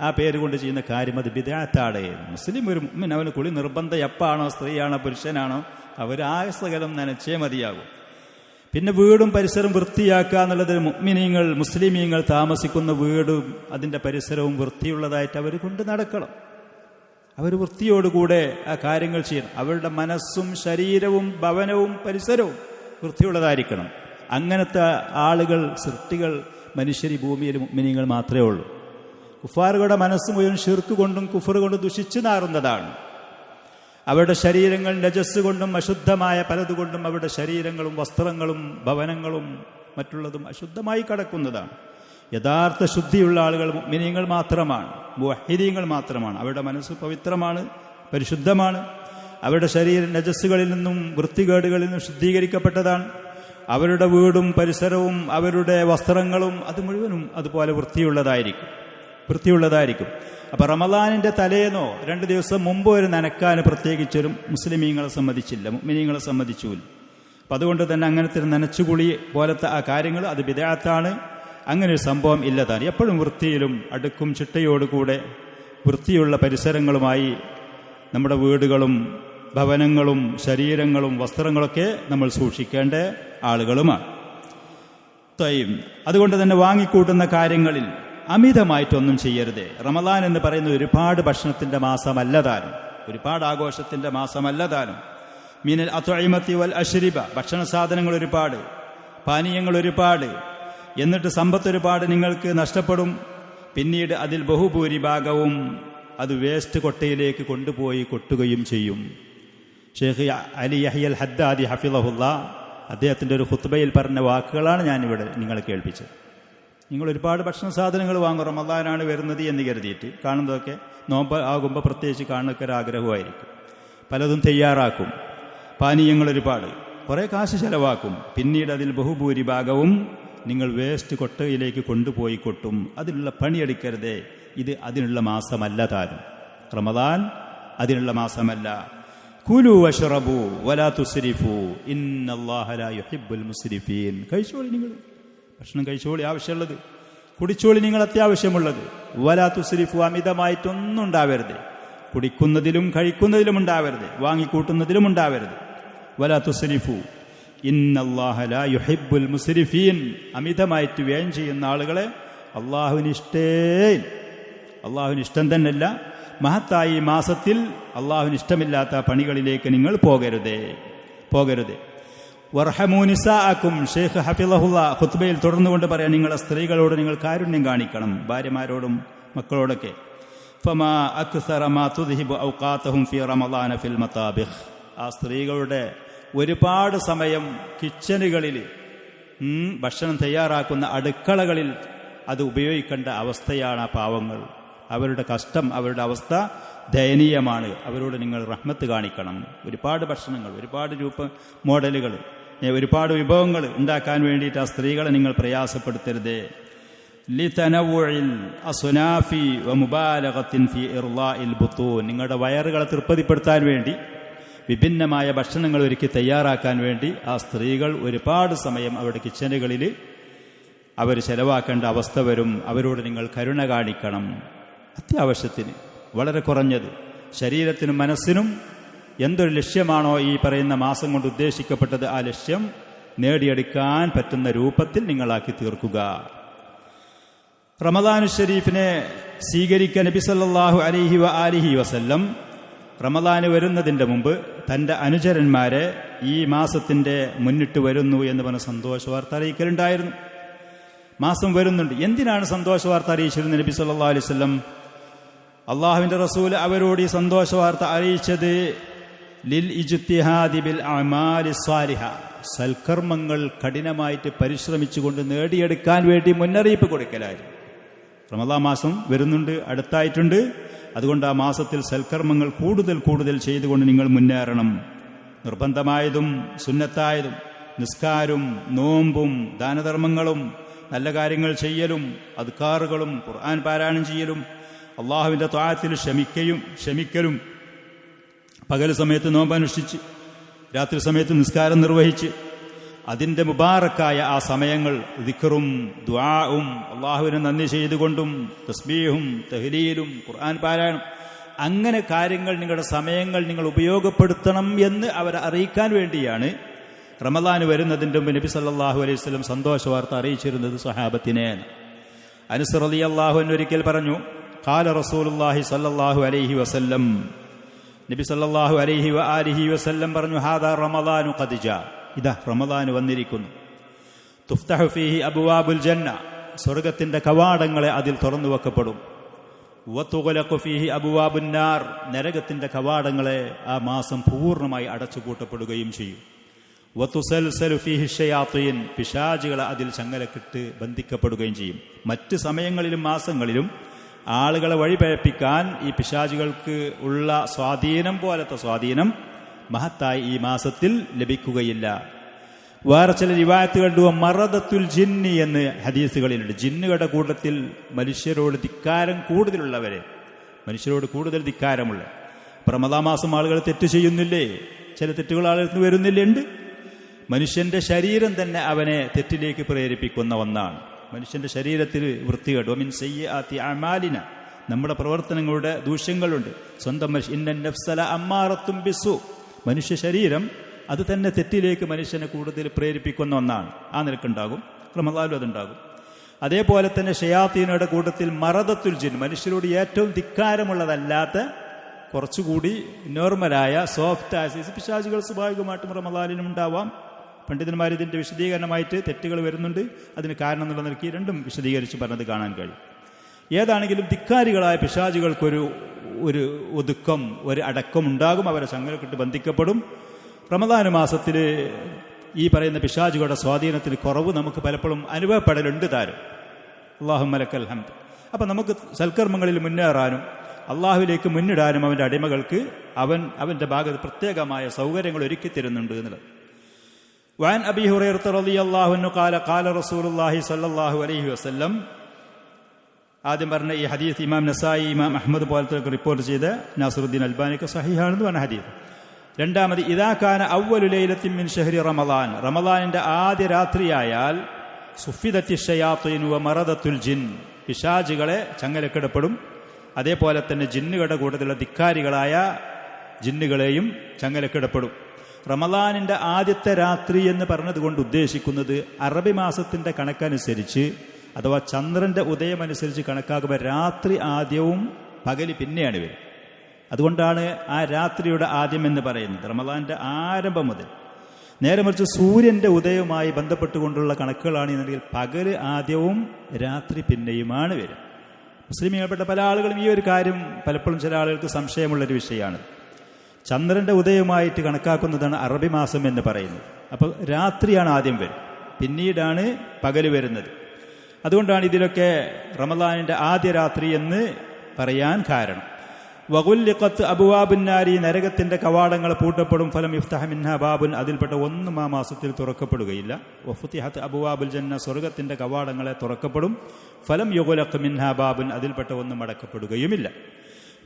ആ പേര് കൊണ്ട് ചെയ്യുന്ന കാര്യം അത് ബിദ്അത്താണ്. മുസ്ലിം ഒരു മുഅ്മിൻ, അവന് കുളി നിർബന്ധം എപ്പാണോ, സ്ത്രീയാണോ പുരുഷനാണോ, അവർ ആസകലം നനച്ചേ മതിയാകും. പിന്നെ വീടും പരിസരവും വൃത്തിയാക്കുക എന്നുള്ളത് മുസ്ലിമീങ്ങൾ താമസിക്കുന്ന വീടും അതിൻ്റെ പരിസരവും വൃത്തിയുള്ളതായിട്ട് അവർ കൊണ്ട് നടക്കണം. അവർ വൃത്തിയോടുകൂടെ ആ കാര്യങ്ങൾ ചെയ്യണം. അവരുടെ മനസ്സും ശരീരവും ഭവനവും പരിസരവും വൃത്തിയുള്ളതായിരിക്കണം. അങ്ങനത്തെ ആളുകൾ, സൃഷ്ടികൾ, മനുഷ്യർ ഈ ഭൂമിയിൽ മുഅ്മിനീങ്ങൾ മാത്രമേ ഉള്ളൂ. കുഫാറുകളുടെ മനസ്സ് മുഴുവൻ ശിർക്ക് കൊണ്ടും കുഫർ കൊണ്ടും ദുഷിച്ചു നാറുന്നതാണ്. അവരുടെ ശരീരങ്ങൾ നജസ് കൊണ്ടും അശുദ്ധമായ പലതുകൊണ്ടും അവരുടെ ശരീരങ്ങളും വസ്ത്രങ്ങളും ഭവനങ്ങളും മറ്റുള്ളതും അശുദ്ധമായി കിടക്കുന്നതാണ്. യഥാർത്ഥ ശുദ്ധിയുള്ള ആളുകൾ മുഅ്മിനീങ്ങൾ മാത്രമാണ്, മുവഹ്ഹിദീങ്ങൾ മാത്രമാണ്. അവരുടെ മനസ്സ് പവിത്രമാണ്, പരിശുദ്ധമാണ്. അവരുടെ ശരീരം നജസ്സുകളിൽ നിന്നും വൃത്തികേടുകളിൽ നിന്നും ശുദ്ധീകരിക്കപ്പെട്ടതാണ്. അവരുടെ വീടും പരിസരവും അവരുടെ വസ്ത്രങ്ങളും അത് മുഴുവനും അതുപോലെ വൃത്തിയുള്ളതായിരിക്കും. അപ്പം റമളാനിൻ്റെ തലേന്നോ 2 ദിവസം മുമ്പ് ഒരു നനക്കാൻ പ്രത്യേകിച്ചൊരു മുസ്ലിമീങ്ങളെ സമ്മതിച്ചില്ല, മുഅ്മിനീങ്ങളെ സമ്മതിച്ചില്ല. അപ്പം അതുകൊണ്ട് തന്നെ അങ്ങനത്തെ നനച്ചുകുളി പോലത്തെ ആ കാര്യങ്ങൾ അത് ബിദ്അത്താണ്. അങ്ങനെ ഒരു സംഭവം ഇല്ലതാണ്. എപ്പോഴും വൃത്തിയിലും അടുക്കും ചിട്ടയോടുകൂടെ വൃത്തിയുള്ള പരിസരങ്ങളുമായി നമ്മുടെ വീടുകളും ഭവനങ്ങളും ശരീരങ്ങളും വസ്ത്രങ്ങളൊക്കെ നമ്മൾ സൂക്ഷിക്കേണ്ട ആളുകളുമാണ്. അതുകൊണ്ട് തന്നെ വാങ്ങിക്കൂട്ടുന്ന കാര്യങ്ങളിൽ അമിതമായിട്ടൊന്നും ചെയ്യരുത്. റമളാൻ എന്ന് പറയുന്നത് ഒരുപാട് ഭക്ഷണത്തിൻ്റെ മാസമല്ലതാനും, ഒരുപാട് ആഘോഷത്തിൻ്റെ മാസമല്ലതാനും. മീനൽ അത്ഇമത്തി വൽ അശ്രിബ, ഭക്ഷണ സാധനങ്ങൾ ഒരുപാട്, പാനീയങ്ങൾ ഒരുപാട്, എന്നിട്ട് സമ്പത്ത് ഒരുപാട് നിങ്ങൾക്ക് നഷ്ടപ്പെടും. പിന്നീട് അതിൽ ബഹുഭൂരിഭാഗവും അത് വേസ്റ്റ് കൊട്ടയിലേക്ക് കൊണ്ടുപോയി കൊട്ടുകയും ചെയ്യും. ഷെയ്ഖ് അലി യഹ്യൽ ഹദ്ദാദി ഹഫിളഹുല്ല അദ്ദേഹത്തിൻ്റെ ഒരു ഖുത്ബയിൽ പറഞ്ഞ വാക്കുകളാണ് ഞാനിവിടെ നിങ്ങളെ കേൾപ്പിച്ചത്. നിങ്ങൾ ഒരുപാട് ഭക്ഷണ സാധനങ്ങൾ വാങ്ങും, റമളാനാണ് വരുന്നത് എന്ന് കരുതിയിട്ട്. കാണുന്നതൊക്കെ നോമ്പ് ആകുമ്പോൾ പ്രത്യേകിച്ച് കാണുന്നൊക്കെ ഒരു ആഗ്രഹമായിരിക്കും. പലതും തയ്യാറാക്കും, പാനീയങ്ങൾ ഒരുപാട്, കുറേ കാശ് ചെലവാക്കും. പിന്നീട് അതിൽ ബഹുഭൂരിഭാഗവും നിങ്ങൾ വേസ്റ്റ് കൊട്ടയിലേക്ക് കൊണ്ടുപോയി കൊട്ടും. അതിനുള്ള പണിയെടുക്കരുതേ. ഇത് അതിനുള്ള മാസമല്ല താനും. റമളാൻ അതിനുള്ള മാസമല്ല. കുലു വശ്റബു വലാ തുസ്രിഫു ഇന്നല്ലാഹ ലാ യുഹിബ്ബുൽ മുസ്രിഫീൻ. കഴിച്ചോളി, നിങ്ങൾ ഭക്ഷണം കഴിച്ചോളി, ആവശ്യമുള്ളത് കുടിച്ചോളി, നിങ്ങൾ അത്യാവശ്യമുള്ളത്. വലാ തുസ്രിഫു, അമിതമായിട്ടൊന്നും ഉണ്ടാവരുത്. കുടിക്കുന്നതിലും കഴിക്കുന്നതിലും ഉണ്ടാവരുത്, വാങ്ങിക്കൂട്ടുന്നതിലും ഉണ്ടാവരുത്. വലാ തുസ്രിഫു ഇന്നല്ലാഹ ലാ യുഹിബ്ബുൽ മുസ്രിഫീൻ. അമിതമായിട്ട് വ്യയം ചെയ്യുന്ന ആളുകളെ അള്ളാഹുവിന് ഇഷ്ടം തന്നെയല്ല. മഹത്തായി മാസത്തിൽ അള്ളാഹുവിന് ഇഷ്ടമില്ലാത്ത പണികളിലേക്ക് നിങ്ങൾ പോകരുതേ. വർഹമൂ നിസാഅക്കും, ഷെയ്ഖ് ഹഫിളഹുല്ല ഖുത്ബയിൽ തുടർന്നുകൊണ്ട് പറയാം, നിങ്ങളെ സ്ത്രീകളോട് നിങ്ങൾ കാരുണ്യം കാണിക്കണം, ഭാര്യമാരോടും മക്കളോടൊക്കെ. ഫമാ അക്സറ മാ തുദ്ഹിബു ഔഖാതഹും ഫീ റമളാന ഫിൽ മതാബിഖ്. ആ സ്ത്രീകളുടെ ഒരുപാട് സമയം കിച്ചനുകളിൽ, ഭക്ഷണം തയ്യാറാക്കുന്ന അടുക്കളകളിൽ അത് ഉപയോഗിക്കേണ്ട അവസ്ഥയാണ് ആ പാവങ്ങൾ. അവരുടെ കഷ്ടം, അവരുടെ അവസ്ഥ ദയനീയമാണ്. അവരോട് നിങ്ങൾ റഹ്മത്ത് കാണിക്കണം. ഒരുപാട് ഭക്ഷണങ്ങൾ, ഒരുപാട് മോഡലുകൾ, ഒരുപാട് വിഭവങ്ങൾ ഉണ്ടാക്കാൻ വേണ്ടിയിട്ട് ആ സ്ത്രീകളെ നിങ്ങൾ പ്രയാസപ്പെടുത്തരുതേ. ലിതനവുഇൽ അസ്നാഫി വമുബാലഗത്തിൻ ഫീ ഇർളാഇൽ ബുത്തൂൻ. നിങ്ങളുടെ വയറുകളെ തൃപ്തിപ്പെടുത്താൻ വേണ്ടി വിഭിന്നമായ ഭക്ഷണങ്ങൾ ഒരുക്കി തയ്യാറാക്കാൻ വേണ്ടി ആ സ്ത്രീകൾ ഒരുപാട് സമയം അവരുടെ കിച്ചനുകളിൽ അവർ ചെലവാക്കേണ്ട അവസ്ഥ വരും. അവരോട് നിങ്ങൾ കരുണ കാണിക്കണം. അത്യാവശ്യത്തിന് വളരെ കുറഞ്ഞത് ശരീരത്തിനും മനസ്സിനും എന്തൊരു ലക്ഷ്യമാണോ ഈ പറയുന്ന മാസം കൊണ്ട് ഉദ്ദേശിക്കപ്പെട്ടത്, ആ ലക്ഷ്യം നേടിയെടുക്കാൻ പറ്റുന്ന രൂപത്തിൽ നിങ്ങളാക്കി തീർക്കുക. റമദാനു ഷരീഫിനെ സ്വീകരിക്കാൻ നബി സല്ലല്ലാഹു അലൈഹി വആലിഹി വസല്ലം റമദാന് വരുന്നതിൻ്റെ മുമ്പ് തൻ്റെ അനുചരന്മാരെ ഈ മാസത്തിൻ്റെ മുന്നിട്ട് വരുന്നു എന്ന് പറഞ്ഞ സന്തോഷ വാർത്ത അറിയിക്കലുണ്ടായിരുന്നു. മാസം വരുന്നുണ്ട്. എന്തിനാണ് സന്തോഷ വാർത്ത അറിയിച്ചിരുന്നത് നബി സല്ലല്ലാഹു അലൈഹി വസല്ലം? അള്ളാഹുവിൻ്റെ റസൂൽ അവരോട് ഈ സന്തോഷ വാർത്ത അറിയിച്ചത് ലിൽ ഇജ്തിഹാദി ബിൽ അഅമാലി സ്വാലിഹ, സൽക്കർമ്മങ്ങൾ കഠിനമായിട്ട് പരിശ്രമിച്ചുകൊണ്ട് നേടിയെടുക്കാൻ വേണ്ടി മുന്നറിയിപ്പ് കൊടുക്കലായിരുന്നു. റമദാൻ മാസം വരുന്നുണ്ട്, അടുത്തായിട്ടുണ്ട്. അതുകൊണ്ട് ആ മാസത്തിൽ സൽക്കർമ്മങ്ങൾ കൂടുതൽ കൂടുതൽ ചെയ്തുകൊണ്ട് നിങ്ങൾ മുന്നേറണം. നിർബന്ധമായതും സുന്നത്തായതും നിസ്കാരവും നോമ്പും ദാനധർമ്മങ്ങളും നല്ല കാര്യങ്ങൾ ചെയ്യലും അദ്കാറുകളും ഖുർആൻ പാരായണം ചെയ്യലും അള്ളാഹുവിൻ്റെ ത്വാഅത്തിൽ ക്ഷമിക്കലും പകൽ സമയത്ത് നോമ്പനുഷ്ഠിച്ച് രാത്രി സമയത്ത് നിസ്കാരം നിർവഹിച്ച് അതിൻ്റെ മുബാറക്കായ ആ സമയങ്ങൾ ദിക്റും ദുആഉം അള്ളാഹുവിനെ നന്ദി ചെയ്തുകൊണ്ടും തസ്ബീഹും തഹ്ലീലും ഖുർആൻ പാരായണം അങ്ങനെ കാര്യങ്ങൾ നിങ്ങളുടെ സമയങ്ങൾ നിങ്ങൾ ഉപയോഗപ്പെടുത്തണം എന്ന് അവരെ അറിയിക്കാൻ വേണ്ടിയാണ് റമദാൻ വരുന്നതിൻ്റെ മുമ്പ് നബി സല്ലല്ലാഹു അലൈഹി വസല്ലം സന്തോഷ വാർത്ത അറിയിച്ചിരുന്നത് സ്വഹാബത്തിനെ. അനസ് റളിയല്ലാഹു അൻഹു ഒരിക്കൽ പറഞ്ഞു, ഖാല റസൂലുള്ളാഹി സല്ലല്ലാഹു അലൈഹി വസല്ലം, നബി സല്ലല്ലാഹു അലൈഹി വആലിഹി വസല്ലം പറഞ്ഞു, ഹാദാ റമദാനു ഖദ് ജാ, ഇതാ റമദാൻ വന്നിരിക്കുന്നു. തുഫ്തഹു ഫീഹി അബ്വാബുൽ ജന്ന, സ്വർഗ്ഗത്തിന്റെ കവാടങ്ങളെ അതിൽ തുറന്നു വെക്കപ്പെടും. വതുഗ്ലഖു ഫീഹി അബ്വാബുൻ നാർ, നരകത്തിന്റെ കവാടങ്ങളെ ആ മാസം പൂർണ്ണമായി അടച്ചുപൂട്ടപ്പെടുകയും ചെയ്യും. വതുസൽസലു ഫീഹി ശയാത്തീൻ, പിശാചുകളെ അതിൽ ചങ്ങലക്കിട്ട് ബന്ധിക്കപ്പെടുകയും ചെയ്യും. മറ്റ് സമയങ്ങളിലും മാസങ്ങളിലും ആളുകളെ വഴിപഴപ്പിക്കാൻ ഈ പിശാചുകൾക്ക് ഉള്ള സ്വാധീനം പോലത്തെ സ്വാധീനം മഹത്തായി ഈ മാസത്തിൽ ലഭിക്കുകയില്ല. വേറെ ചില റിവായത്ത് കണ്ടു മറദത്തുൽ ജിന്നി എന്ന് ഹദീസുകളിലുണ്ട്. ജിന്നുകളുടെ കൂട്ടത്തിൽ മനുഷ്യരോട് ധിക്കാരം കൂടുതലുള്ളവരെ, മനുഷ്യരോട് കൂടുതൽ ധിക്കാരമുള്ള. റമദാൻ മാസം ആളുകൾ തെറ്റ് ചെയ്യുന്നില്ലേ? ചില തെറ്റുകൾ ആളുകൾക്ക് വരുന്നില്ലേ? ഉണ്ട്. മനുഷ്യന്റെ ശരീരം തന്നെ അവനെ തെറ്റിലേക്ക് പ്രേരിപ്പിക്കുന്ന ഒന്നാണ്. മനുഷ്യന്റെ ശരീരത്തിൽ വൃത്തികേട് മിൻ സയ്യിആതി അഅമാലിന, നമ്മുടെ പ്രവർത്തനങ്ങളുടെ ദൂഷ്യങ്ങളുണ്ട്. സ്വന്തം ഇന്ന നഫ്സല അമ്മാറത്തും ബിസു, മനുഷ്യ ശരീരം അത് തന്നെ തെറ്റിലേക്ക് മനുഷ്യനെ കൂടുതൽ പ്രേരിപ്പിക്കുന്ന ഒന്നാണ്. ആ നിലക്കുണ്ടാകും. റമദാനിലും അതുണ്ടാകും. അതേപോലെ തന്നെ ഷയാത്തീനയുടെ കൂട്ടത്തിൽ മറദത്തുൽ ജിൻ, മനുഷ്യരോട് ഏറ്റവും ധിക്കാരമുള്ളതല്ലാത്ത കുറച്ചുകൂടി നോർമലായ സോഫ്റ്റ് പിശാചുകൾ സ്വാഭാവികമായിട്ടും റമദാനിലും ഉണ്ടാവാം. പണ്ഡിതന്മാർ ഇതിൻ്റെ വിശദീകരണമായിട്ട് തെറ്റുകൾ വരുന്നുണ്ട്. അതിന് കാരണം എന്നുള്ള നിലയ്ക്ക് രണ്ടും വിശദീകരിച്ച് പറഞ്ഞത് കാണാൻ കഴിയും. ഏതാണെങ്കിലും ധിക്കാരികളായ പിശാചുകൾക്കൊരു ഒതുക്കം, ഒരു അടക്കം ഉണ്ടാകും. അവരെ ചങ്ങലക്കിട്ട് ബന്ധിക്കപ്പെടും. റമദാൻ മാസത്തിൽ ഈ പറയുന്ന പിശാചുകളുടെ സ്വാധീനത്തിന് കുറവ് നമുക്ക് പലപ്പോഴും അനുഭവപ്പെടലുണ്ട് താരം. അല്ലാഹുമ്മ ലക്കൽ ഹംദ്. അപ്പം നമുക്ക് സൽക്കർമ്മങ്ങളിൽ മുന്നേറാനും അള്ളാഹുവിലേക്ക് മുന്നിടാനും അവൻ്റെ അടിമകൾക്ക് അവൻ്റെ ഭാഗത്ത് പ്രത്യേകമായ സൗകര്യങ്ങൾ ഒരുക്കി തരുന്നുണ്ട് എന്നുള്ളത്. وعن أبي هريرة رضي الله عنه قال قال رسول الله صلى الله عليه وسلم. ആദ്യം പറഞ്ഞ ഈ ഹദീസ് ഇമാം നസായി, ഇമാം അഹ്മദ് പോലത്തെ റിപ്പോർട്ട് ചെയ്ത നാസിറുദ്ദീൻ അൽബാനിക്ക് സഹീഹാണെന്ന് പറഞ്ഞ ഹദീസ്. രണ്ടാമത്, ഇദാ കാന അവ്വലു ലൈലത്തിൻ മിൻ ശഹ്രി റമളാൻ, റമളാനിന്റെ ആദ്യ രാത്രിയായാൽ സുഫിദത്തി ശയാത്തീൻ വ മറദത്തുൽ ജിൻ, പിശാചുകളെ ചങ്ങലക്കിടപ്പെടും. അതേപോലെ തന്നെ ജിന്നുകളുടെ കൂട്ടത്തിലുള്ള ധിക്കാരികളായ ജിന്നുകളെയും ചങ്ങലക്കിടപ്പെടും. റമളാനിന്റെ ആദ്യത്തെ രാത്രി എന്ന് പറഞ്ഞതുകൊണ്ട് ഉദ്ദേശിക്കുന്നത് അറബി മാസത്തിന്റെ കണക്കനുസരിച്ച് അഥവാ ചന്ദ്രന്റെ ഉദയമനുസരിച്ച് കണക്കാക്കുമ്പോൾ രാത്രി ആദ്യവും പകല് പിന്നെയാണ് വരും. അതുകൊണ്ടാണ് ആ രാത്രിയുടെ ആദ്യം എന്ന് പറയുന്നത് റമളാന്റെ ആരംഭം മുതൽ. നേരെ മറിച്ച് സൂര്യന്റെ ഉദയവുമായി ബന്ധപ്പെട്ടുകൊണ്ടുള്ള കണക്കുകളാണ് എന്നുണ്ടെങ്കിൽ പകല് ആദ്യവും രാത്രി പിന്നെയുമാണ് വരും. മുസ്ലിമീങ്ങൾപ്പെട്ട പല ആളുകളും ഈ ഒരു കാര്യം പലപ്പോഴും ചില ആളുകൾക്ക് സംശയമുള്ളൊരു വിഷയമാണ്. ചന്ദ്രന്റെ ഉദയവുമായിട്ട് കണക്കാക്കുന്നതാണ് അറബി മാസം എന്ന് പറയുന്നത്. അപ്പോൾ രാത്രിയാണ് ആദ്യം വരും, പിന്നീടാണ് പകല് വരുന്നത്. അതുകൊണ്ടാണ് ഇതിലൊക്കെ റമളാനിന്റെ ആദ്യ രാത്രി എന്ന് പറയാൻ കാരണം. വഗുല്ലിഖത്ത് അബ്വാബുന്നാരി, നരകത്തിന്റെ കവാടങ്ങൾ പൂട്ടപ്പെടും. ഫലം യുഫ്തഹ മിൻഹാ ബാബുൻ, അതിൽപ്പെട്ട ഒന്നും ആ മാസത്തിൽ തുറക്കപ്പെടുകയില്ല. വഫുതിഹത്ത് അബ്വാബുൽ ജന്ന, സ്വർഗ്ഗത്തിന്റെ കവാടങ്ങളെ തുറക്കപ്പെടും. ഫലം യുഗ്ലഖ് മിൻഹാ ബാബുൻ, അതിൽപ്പെട്ട ഒന്നും അടക്കപ്പെടുകയുമില്ല.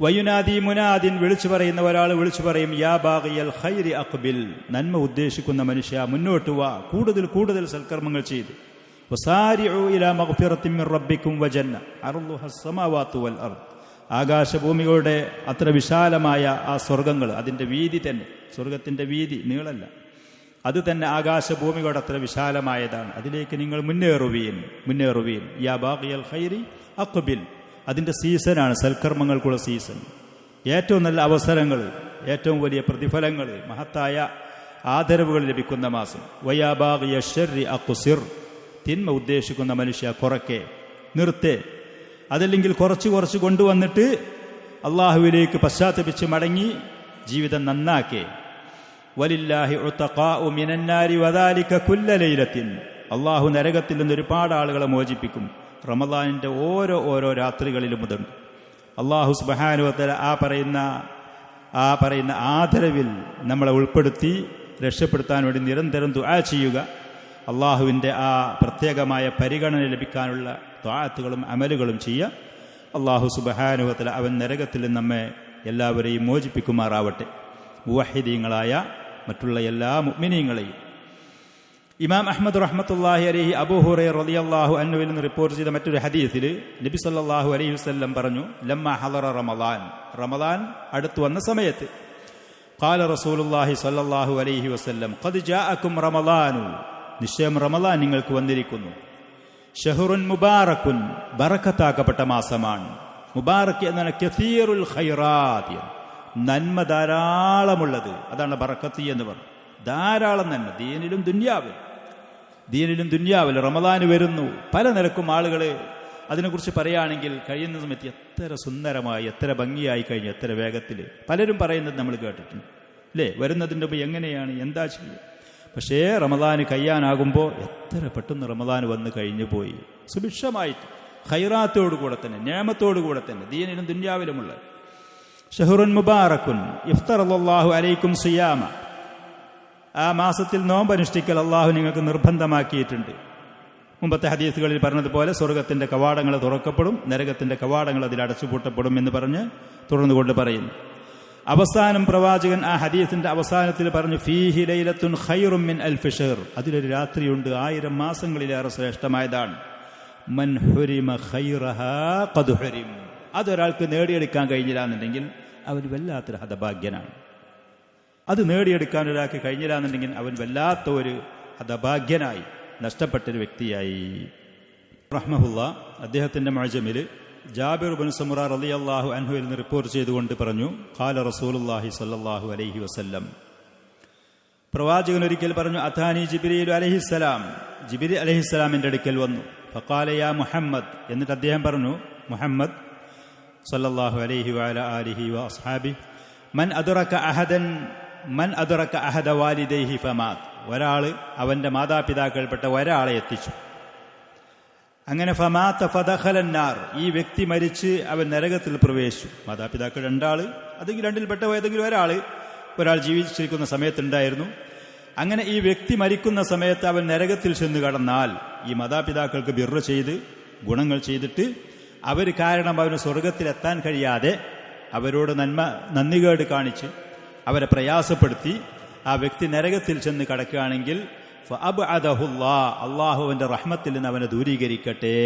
വയുനാദി മുനാദിൻ, വിളിച്ചു പറയുന്ന ഒരാൾ വിളിച്ചു പറയും, യാ ബാഗിയൽ ഖൈരി അഖ്ബിൽ, നന്മ ഉദ്ദേശിക്കുന്ന മനുഷ്യ മുന്നോട്ട് വാ, കൂടുതൽ കൂടുതൽ സൽക്കർമ്മങ്ങൾ ചെയ്ത്. വസാരിഉ ഇലാ മഗ്ഫിറത്തിൻ മിർ റബ്ബിക്കും വജന്ന അർളുഹസ് സമാവാതു വൽ അർദ്, ആകാശഭൂമികളുടെ അത്ര വിശാലമായ ആ സ്വർഗങ്ങൾ, അതിൻ്റെ വീതി തന്നെ, സ്വർഗത്തിൻ്റെ വീതി നീളല്ല, അത് തന്നെ ആകാശഭൂമികളുടെ അത്ര വിശാലമായതാണ്. അതിലേക്ക് നിങ്ങൾ മുന്നേറുവീൻ. യാ ബാഗിയൽ ഖൈരി അഖ്ബിൽ, അതിൻ്റെ സീസണാണ് സൽക്കർമ്മങ്ങൾക്കുള്ള സീസൺ. ഏറ്റവും നല്ല അവസരങ്ങൾ, ഏറ്റവും വലിയ പ്രതിഫലങ്ങൾ, മഹത്തായ ആദരവുകൾ ലഭിക്കുന്ന മാസം. വയാ ബാഗിയ ശർരി അഖ്സിർ, തിന്മ ഉദ്ദേശിക്കുന്ന മനുഷ്യ കുറക്കെ, നിർത്തെ. അതല്ലെങ്കിൽ കുറച്ച് കൊണ്ടുവന്നിട്ട് അള്ളാഹുവിലേക്ക് പശ്ചാത്തപിച്ച് മടങ്ങി ജീവിതം നന്നാക്കേ. വലില്ലാഹി ഉതഖാഉ മിനന്നാരി വദാലിക കുല്ല ലൈലത്തിൻ, അള്ളാഹു നരകത്തിൽ നിന്ന് ഒരുപാട് ആളുകളെ മോചിപ്പിക്കും. റമദാനിന്റെ ഓരോ രാത്രികളിലും മുതൽ അള്ളാഹു സുബ്ഹാനഹു വ തആല ആ പറയുന്ന ആദരവിൽ നമ്മളെ ഉൾപ്പെടുത്തി രക്ഷപ്പെടുത്താൻ വേണ്ടി നിരന്തരം ദുആ ചെയ്യുക. അള്ളാഹുവിൻ്റെ ആ പ്രത്യേകമായ പരിഗണന ലഭിക്കാനുള്ള ത്വാഅത്തുകളും അമലുകളും ചെയ്യുക. അള്ളാഹു സുബ്ഹാനഹു വ തആല അവൻ നരകത്തിൽ നമ്മെ എല്ലാവരെയും മോചിപ്പിക്കുമാറാവട്ടെ. മുവഹിദീങ്ങളായ മറ്റുള്ള എല്ലാ മുഅ്മിനീങ്ങളെയും. ഇമാം അഹ്മദ് റഹ്മത്തുള്ളാഹി അലൈഹി അബൂ ഹുറൈറ റളിയല്ലാഹു അൻഹുവിൽ നിന്ന് റിപ്പോർട്ട് ചെയ്ത മറ്റൊരു ഹദീസിൽ നബി സല്ലല്ലാഹു അലൈഹി വസല്ലം പറഞ്ഞു, ലമ്മ ഹളറ റമളാൻ അടുത്തു വന്ന സമയത്ത്, ഖാല റസൂലുള്ളാഹി സ്വല്ലല്ലാഹു അലൈഹി വസല്ലം ഖദ് ജാഅകും റമളാനു, നിശ്ചയം റമളാൻ നിങ്ങൾക്ക് വന്നിരിക്കുന്നു. ഷഹ്റുൻ മുബാറക്കുൻ, ബറക്കത്താക്കപ്പെട്ട മാസമാണ്. മുബാറക്ക് എന്നാൽ കസീറുൽ ഖൈറാത്ത്, നന്മ ധാരാളമുള്ളത്. അതാണ് ബറക്കത്ത് എന്ന് പറഞ്ഞു. ധാരാളം നന്മ ദീനിലും ദുനിയാവിലും റമളാന് വരുന്നു. പല നിലക്കും ആളുകൾ അതിനെക്കുറിച്ച് പറയുകയാണെങ്കിൽ കഴിയുന്ന സമയത്ത് എത്ര സുന്ദരമായി, എത്ര ഭംഗിയായി കഴിഞ്ഞു, എത്ര വേഗത്തിൽ പലരും പറയുന്നത് നമ്മൾ കേട്ടിട്ടുണ്ട് അല്ലേ. വരുന്നതിൻ്റെ മുമ്പ് എങ്ങനെയാണ്, എന്താ ചെയ്യുക. പക്ഷേ റമളാന് കഴിയാനാകുമ്പോൾ എത്ര പെട്ടെന്ന് റമളാൻ വന്ന് കഴിഞ്ഞു പോയി. സുഭിക്ഷമായിട്ട് ഖൈറാത്തോടുകൂടെ തന്നെ, നിഅമത്തോടുകൂടെ തന്നെ ദീനിലും ദുനിയാവിലുമുള്ള ഷഹ്റുൻ മുബാറക്കുൻ ഇഫ്തറല്ലാഹു അലൈക്കും സിയാമ, ആ മാസത്തിൽ നോമ്പനുഷ്ഠിക്കൽ അള്ളാഹു നിങ്ങൾക്ക് നിർബന്ധമാക്കിയിട്ടുണ്ട്. മുമ്പത്തെ ഹദീസുകളിൽ പറഞ്ഞതുപോലെ സ്വർഗത്തിന്റെ കവാടങ്ങൾ തുറക്കപ്പെടും, നരകത്തിന്റെ കവാടങ്ങൾ അതിൽ അടച്ചുപൂട്ടപ്പെടും എന്ന് പറഞ്ഞ് തുടർന്നുകൊണ്ട് പറയുന്നു. അവസാനം പ്രവാചകൻ ആ ഹദീസിന്റെ അവസാനത്തിൽ പറഞ്ഞു, ഫീഹി ലൈലത്തുൻ ഖൈറും മിൻ അൽഫി ഷഹ്ർ, അതിലൊരു രാത്രിയുണ്ട് 1000 മാസങ്ങളിലേറെ ശ്രേഷ്ഠമായതാണ്. മൻ ഹുരിമ ഖൈറഹാ ഖദ് ഹുരിം, അതൊരാൾക്ക് നേടിയെടുക്കാൻ കഴിഞ്ഞില്ല എന്നുണ്ടെങ്കിൽ അവൻ വല്ലാത്തൊരു ഹതഭാഗ്യനാണ്. അത് നേടിയെടുക്കാൻ ഒരാൾക്ക് കഴിഞ്ഞില്ല എന്നുണ്ടെങ്കിൽ അവൻ വല്ലാത്ത ഒരു ഹതഭാഗ്യനായി, നഷ്ടപ്പെട്ടൊരു വ്യക്തിയായി. റഹ്മഹുല്ലാ അദ്ദേഹത്തിന്റെ മുഅ്ജമിൽ ജാബിർ ഇബ്നു സമുറ റളിയല്ലാഹു അൻഹുവിൽ നിന്ന് റിപ്പോർട്ട് ചെയ്തുകൊണ്ട് പറഞ്ഞു, ഖാല റസൂലുള്ളാഹി സ്വല്ലല്ലാഹു അലൈഹി വസല്ലം, പ്രവാചകൻ ഒരിക്കൽ പറഞ്ഞു, അതാനി ജിബ്രീൽ അലൈഹിസ്സലാം, ജിബ്രീൽ അലൈഹിസ്സലാമിന്റെ അടുക്കൽ വന്നു. ഫഖാല യാ മുഹമ്മദ്, എന്നിട്ട് അദ്ദേഹം പറഞ്ഞു, മുഹമ്മദ് സല്ലല്ലാഹു അലൈഹി വഅല ആലിഹി വഅസ്ഹാബി, മൻ അദ്റക അഹദ വാലിദൈഹി ഫമാത്, ഒരാൾ അവന്റെ മാതാപിതാക്കൾപ്പെട്ട ഒരാളെ എത്തിച്ചു. അങ്ങനെ ഫമാത ഫദഖലന്നാർ, ഈ വ്യക്തി മരിച്ച് അവൻ നരകത്തിൽ പ്രവേശിച്ചു. മാതാപിതാക്കൾ 2 അതെങ്കിൽ 2ൽപ്പെട്ട ഏതെങ്കിലും ഒരാൾ ജീവിച്ചിരിക്കുന്ന സമയത്തുണ്ടായിരുന്നു. അങ്ങനെ ഈ വ്യക്തി മരിക്കുന്ന സമയത്ത് അവൻ നരകത്തിൽ ചെന്ന് കടന്നാൽ, ഈ മാതാപിതാക്കൾക്ക് ബിർറ് ചെയ്ത് ഗുണങ്ങൾ ചെയ്തിട്ട് അവർ കാരണം അവന് സ്വർഗത്തിലെത്താൻ കഴിയാതെ അവരോട് നന്ദികേട് കാണിച്ച് അവരെ പ്രയാസപ്പെടുത്തി ആ വ്യക്തി നരകത്തിൽ ചെന്ന് കടക്കുകയാണെങ്കിൽ അള്ളാഹു അവന്റെ റഹ്മത്തിൽ നിന്ന് അവനെ ദൂരീകരിക്കട്ടെ.